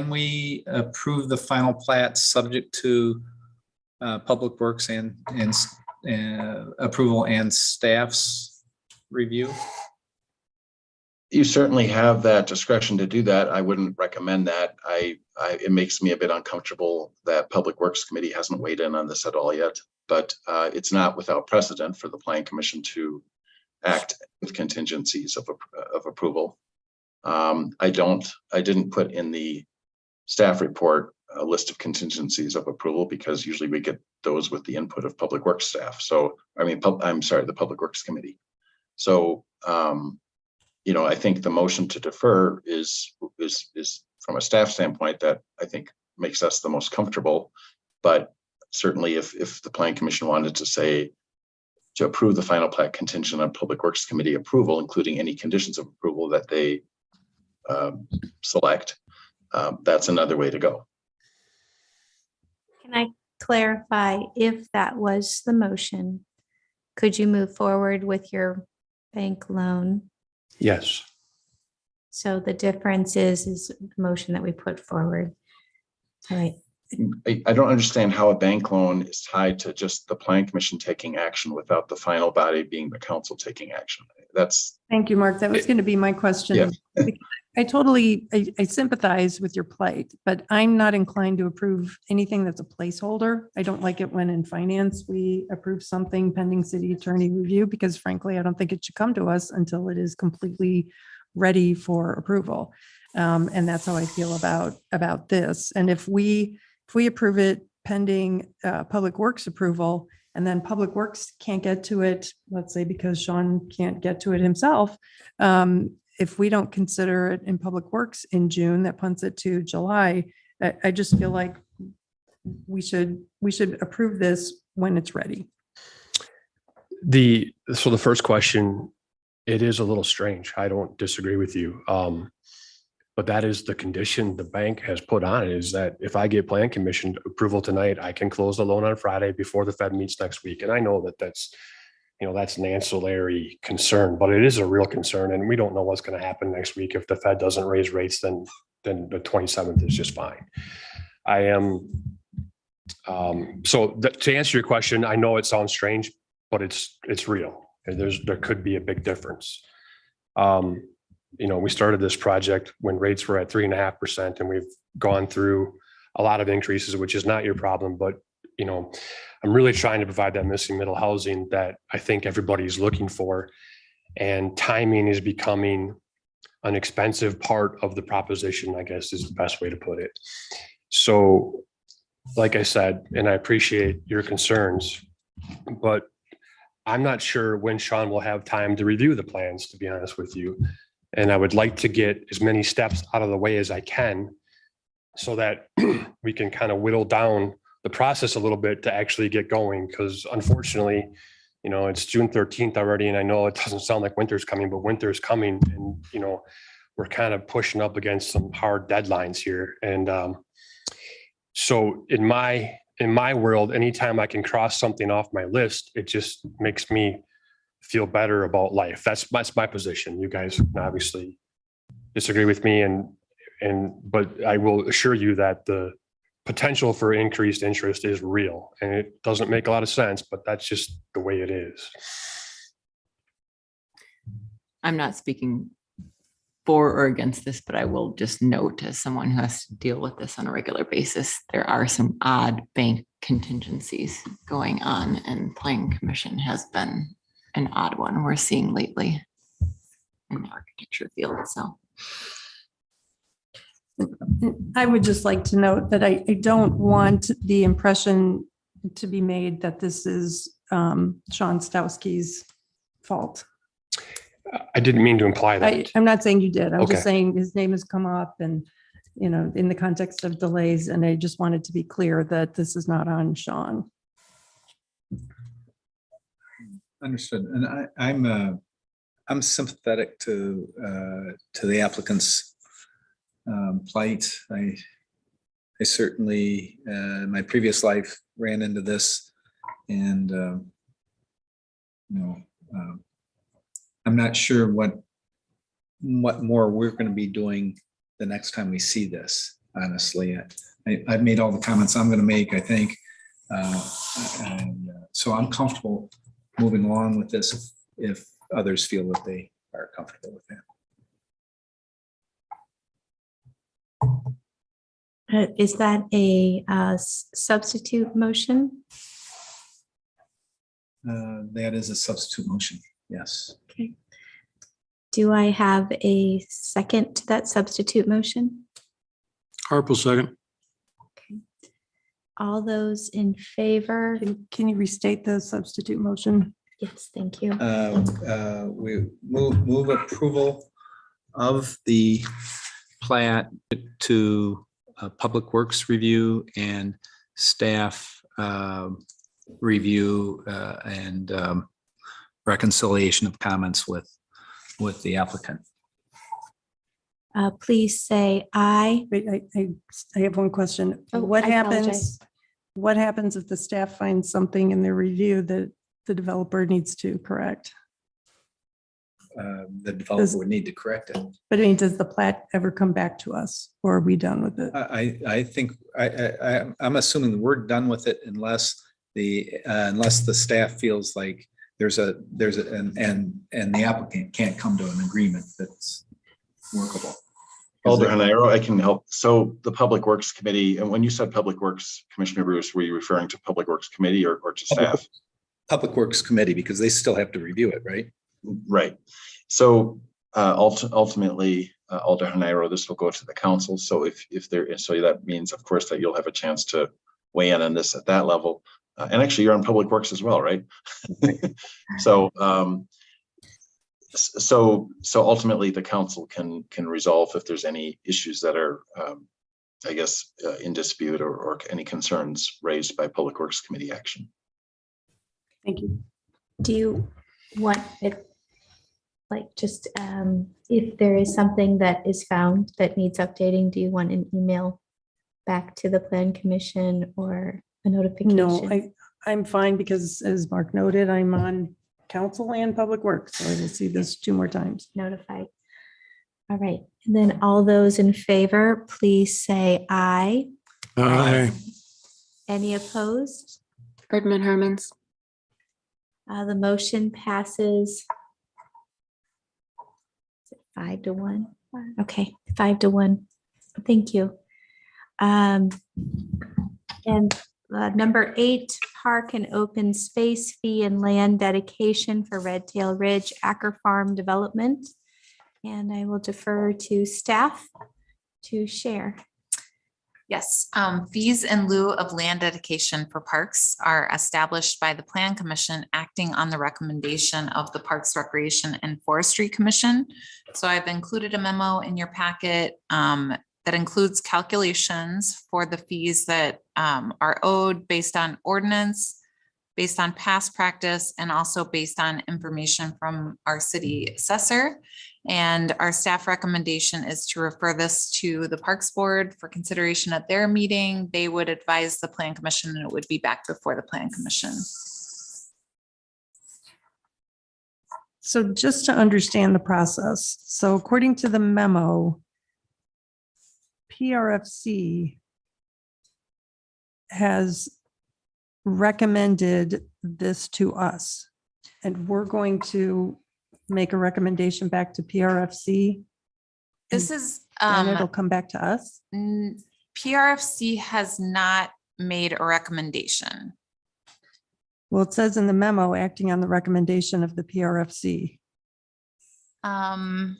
we approve the final plat subject to Public Works and approval and staff's review? You certainly have that discretion to do that. I wouldn't recommend that. It makes me a bit uncomfortable that Public Works Committee hasn't weighed in on this at all yet, but it's not without precedent for the Plan Commission to act with contingencies of approval. I didn't put in the staff report a list of contingencies of approval, because usually we get those with the input of Public Works staff. So, I mean, I'm sorry, the Public Works Committee. So, I think the motion to defer is from a staff standpoint that I think makes us the most comfortable. But certainly if the Plan Commission wanted to say to approve the final plat contingent on Public Works Committee approval, including any conditions of approval that they select, that's another way to go. Can I clarify, if that was the motion, could you move forward with your bank loan? Yes. So the difference is the motion that we put forward. All right. I don't understand how a bank loan is tied to just the Plan Commission taking action without the final body being the council taking action. Thank you, Mark. That was going to be my question. Yeah. I sympathize with your plight, but I'm not inclined to approve anything that's a placeholder. I don't like it when in finance we approve something pending city attorney review, because frankly, I don't think it should come to us until it is completely ready for approval. And that's how I feel about this. And if we approve it pending Public Works approval, and then Public Works can't get to it, let's say because Sean can't get to it himself, if we don't consider it in Public Works in June, that punts it to July. I just feel like we should approve this when it's ready. So the first question, it is a little strange. I don't disagree with you. But that is the condition the bank has put on it, is that if I get plan commission approval tonight, I can close the loan on Friday before the Fed meets next week. And I know that that's an ancillary concern, but it is a real concern. And we don't know what's going to happen next week. If the Fed doesn't raise rates, then the 27th is just fine. I am, to answer your question, I know it sounds strange, but it's real. And there could be a big difference. We started this project when rates were at 3.5%, and we've gone through a lot of increases, which is not your problem, but I'm really trying to provide that missing middle housing that I think everybody's looking for. And timing is becoming an expensive part of the proposition, I guess is the best way to put it. So, like I said, and I appreciate your concerns, but I'm not sure when Sean will have time to review the plans, to be honest with you. And I would like to get as many steps out of the way as I can so that we can kind of whittle down the process a little bit to actually get going. Because unfortunately, it's June 13th already. And I know it doesn't sound like winter's coming, but winter is coming. And, we're kind of pushing up against some hard deadlines here. And so in my world, anytime I can cross something off my list, it just makes me feel better about life. That's my position. You guys obviously disagree with me, but I will assure you that the potential for increased interest is real, and it doesn't make a lot of sense, but that's just the way it is. I'm not speaking for or against this, but I will just note, as someone who has to deal with this on a regular basis, there are some odd bank contingencies going on, and Planning Commission has been an odd one we're seeing lately in the architecture field. So I would just like to note that I don't want the impression to be made that this is Sean Stowski's fault. I didn't mean to imply that. I'm not saying you did. I'm Okay. just saying his name has come up and, in the context of delays, and I just wanted to be clear that this is not on Sean. Understood. And I'm sympathetic to the applicant's plight. I certainly, in my previous life, ran into this, and I'm not sure what more we're going to be doing the next time we see this. Honestly, I've made all the comments I'm going to make, I think, and so I'm comfortable moving along with this if others feel that they are comfortable with that. Is that a substitute motion? That is a substitute motion. Yes. Okay. Do I have a second to that substitute motion? Harp will second. Okay. All those in favor? Can you restate the substitute motion? Yes, thank you. We move approval of the plat to Public Works review and staff review and reconciliation of comments with the applicant. Please say aye. Wait, I have one question. Oh, What I happens? apologize. What happens if the staff finds something in their review that the developer needs to correct? The developer would need to correct it. But I mean, does the plat ever come back to us, or are we done with it? I think I'm assuming that we're done with it unless the staff feels like there's and the applicant can't come to an agreement that's workable. Alder Hanero, I can help. So the Public Works Committee, and when you said Public Works, Commissioner Bruce, were you referring to Public Works Committee or to staff? Public Works Committee, because they still have to review it, right? Right. So ultimately, Alder Hanero, this will go to the council. So if there is, so that means, of course, that you'll have a chance to weigh in on this at that level. And actually, you're on Public Works as well, right? So ultimately, the council can resolve if there's any issues that are, I guess, in dispute or any concerns raised by Public Works Committee action. Thank you. Do you want it? like just if there is something that is found that needs updating, do you want an email back to the plan commission or a notification? No, I'm fine because as Mark noted, I'm on council and public works, so I will see this 2 more times. Notified. All right, and then all those in favor, please say aye. Aye. Any opposed? Erdman Hermans. The motion passes 5-1. Okay, 5-1. Thank you. And number 8, park and open space fee and land dedication for Red Tail Ridge Acker Farm Development. And I will defer to staff to share. Yes, fees in lieu of land dedication for parks are established by the Plan Commission acting on the recommendation of the Parks, Recreation and Forestry Commission. So I've included a memo in your packet that includes calculations for the fees that are owed based on ordinance, based on past practice, and also based on information from our city assessor. And our staff recommendation is to refer this to the Parks Board for consideration at their meeting. They would advise the Plan Commission and it would be back before the Plan Commission. So just to understand the process, so according to the memo, PRFC has recommended this to us, and we're going to make a recommendation back to PRFC. This is, And it'll come back to us. PRFC has not made a recommendation. Well, it says in the memo, acting on the recommendation of the PRFC. I'm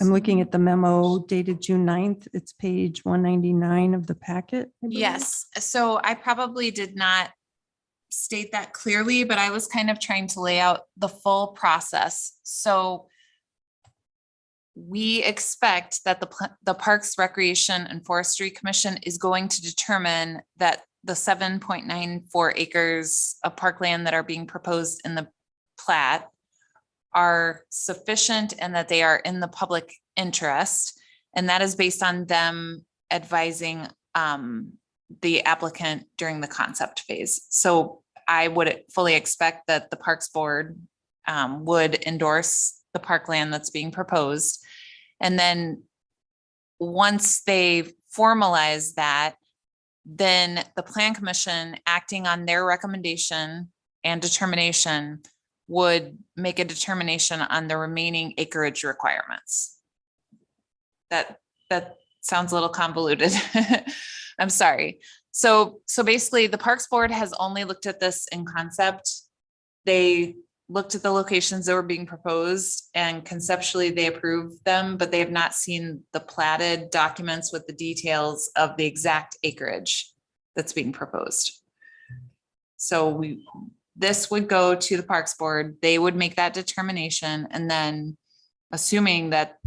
looking at the memo dated June 9th. It's page 199 of the packet. I believe. Yes, so I probably did not state that clearly, but I was kind of trying to lay out the full process. So we expect that the Parks, Recreation and Forestry Commission is going to determine that the 7.94 acres of parkland that are being proposed in the plat are sufficient and that they are in the public interest. And that is based on them advising the applicant during the concept phase. So I would fully expect that the Parks Board would endorse the parkland that's being proposed. And then once they formalize that, then the Plan Commission, acting on their recommendation and determination, would make a determination on the remaining acreage requirements. That sounds a little convoluted. I'm sorry. So basically the Parks Board has only looked at this in concept. They looked at the locations that were being proposed and conceptually they approved them, but they have not seen the platted documents with the details of the exact acreage that's being proposed. So this would go to the Parks Board. They would make that determination. And then assuming that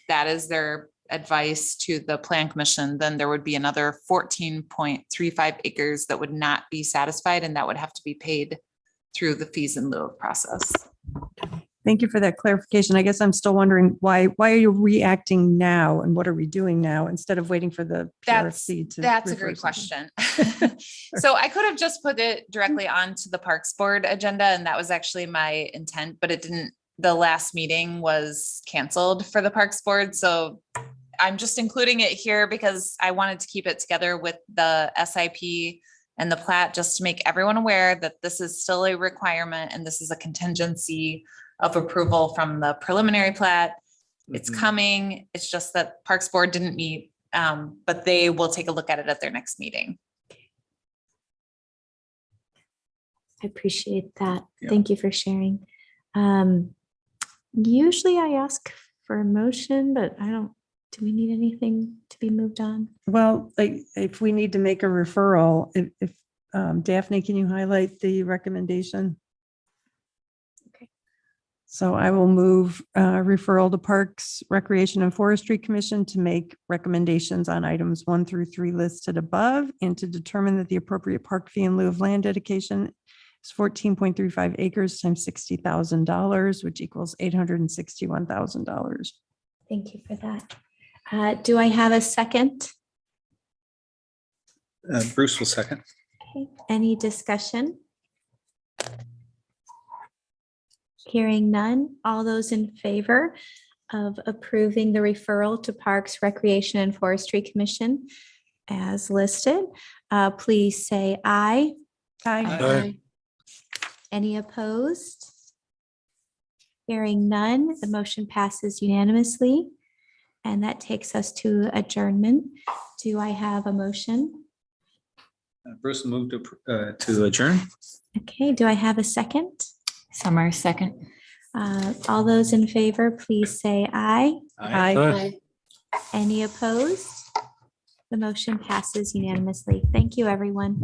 that is their advice to the Plan Commission, then there would be another 14.35 acres that would not be satisfied, and that would have to be paid through the fees in lieu of process. Thank you for that clarification. I guess I'm still wondering why are you reacting now and what are we doing now instead of waiting for the PRFC to? That's a refer great something? question. So I could have just put it directly onto the Parks Board agenda, and that was actually my intent, but it didn't. The last meeting was canceled for the Parks Board. So I'm just including it here because I wanted to keep it together with the SIP and the plat, just to make everyone aware that this is still a requirement and this is a contingency of approval from the preliminary plat. It's coming. It's just that Parks Board didn't meet, but they will take a look at it at their next meeting. I appreciate that. Yeah. Thank you for sharing. Usually I ask for a motion, but do we need anything to be moved on? Well, if we need to make a referral, if Daphne, can you highlight the recommendation? Okay. So I will move referral to Parks, Recreation and Forestry Commission to make recommendations on items 1 through 3 listed above and to determine that the appropriate park fee in lieu of land dedication It's 14.35 acres times $60,000, which equals $861,000. Thank you for that. Do I have a second? Bruce will second. Okay, any discussion? Hearing none. All those in favor of approving the referral to Parks, Recreation, and Forestry Commission as listed, please say aye. Aye. Any opposed? Hearing none, the motion passes unanimously. And that takes us to adjournment. Do I have a motion? Bruce will move to adjourn. Okay, do I have a second? Summer second. All those in favor, please say aye. Aye. Any opposed? The motion passes unanimously. Thank you, everyone.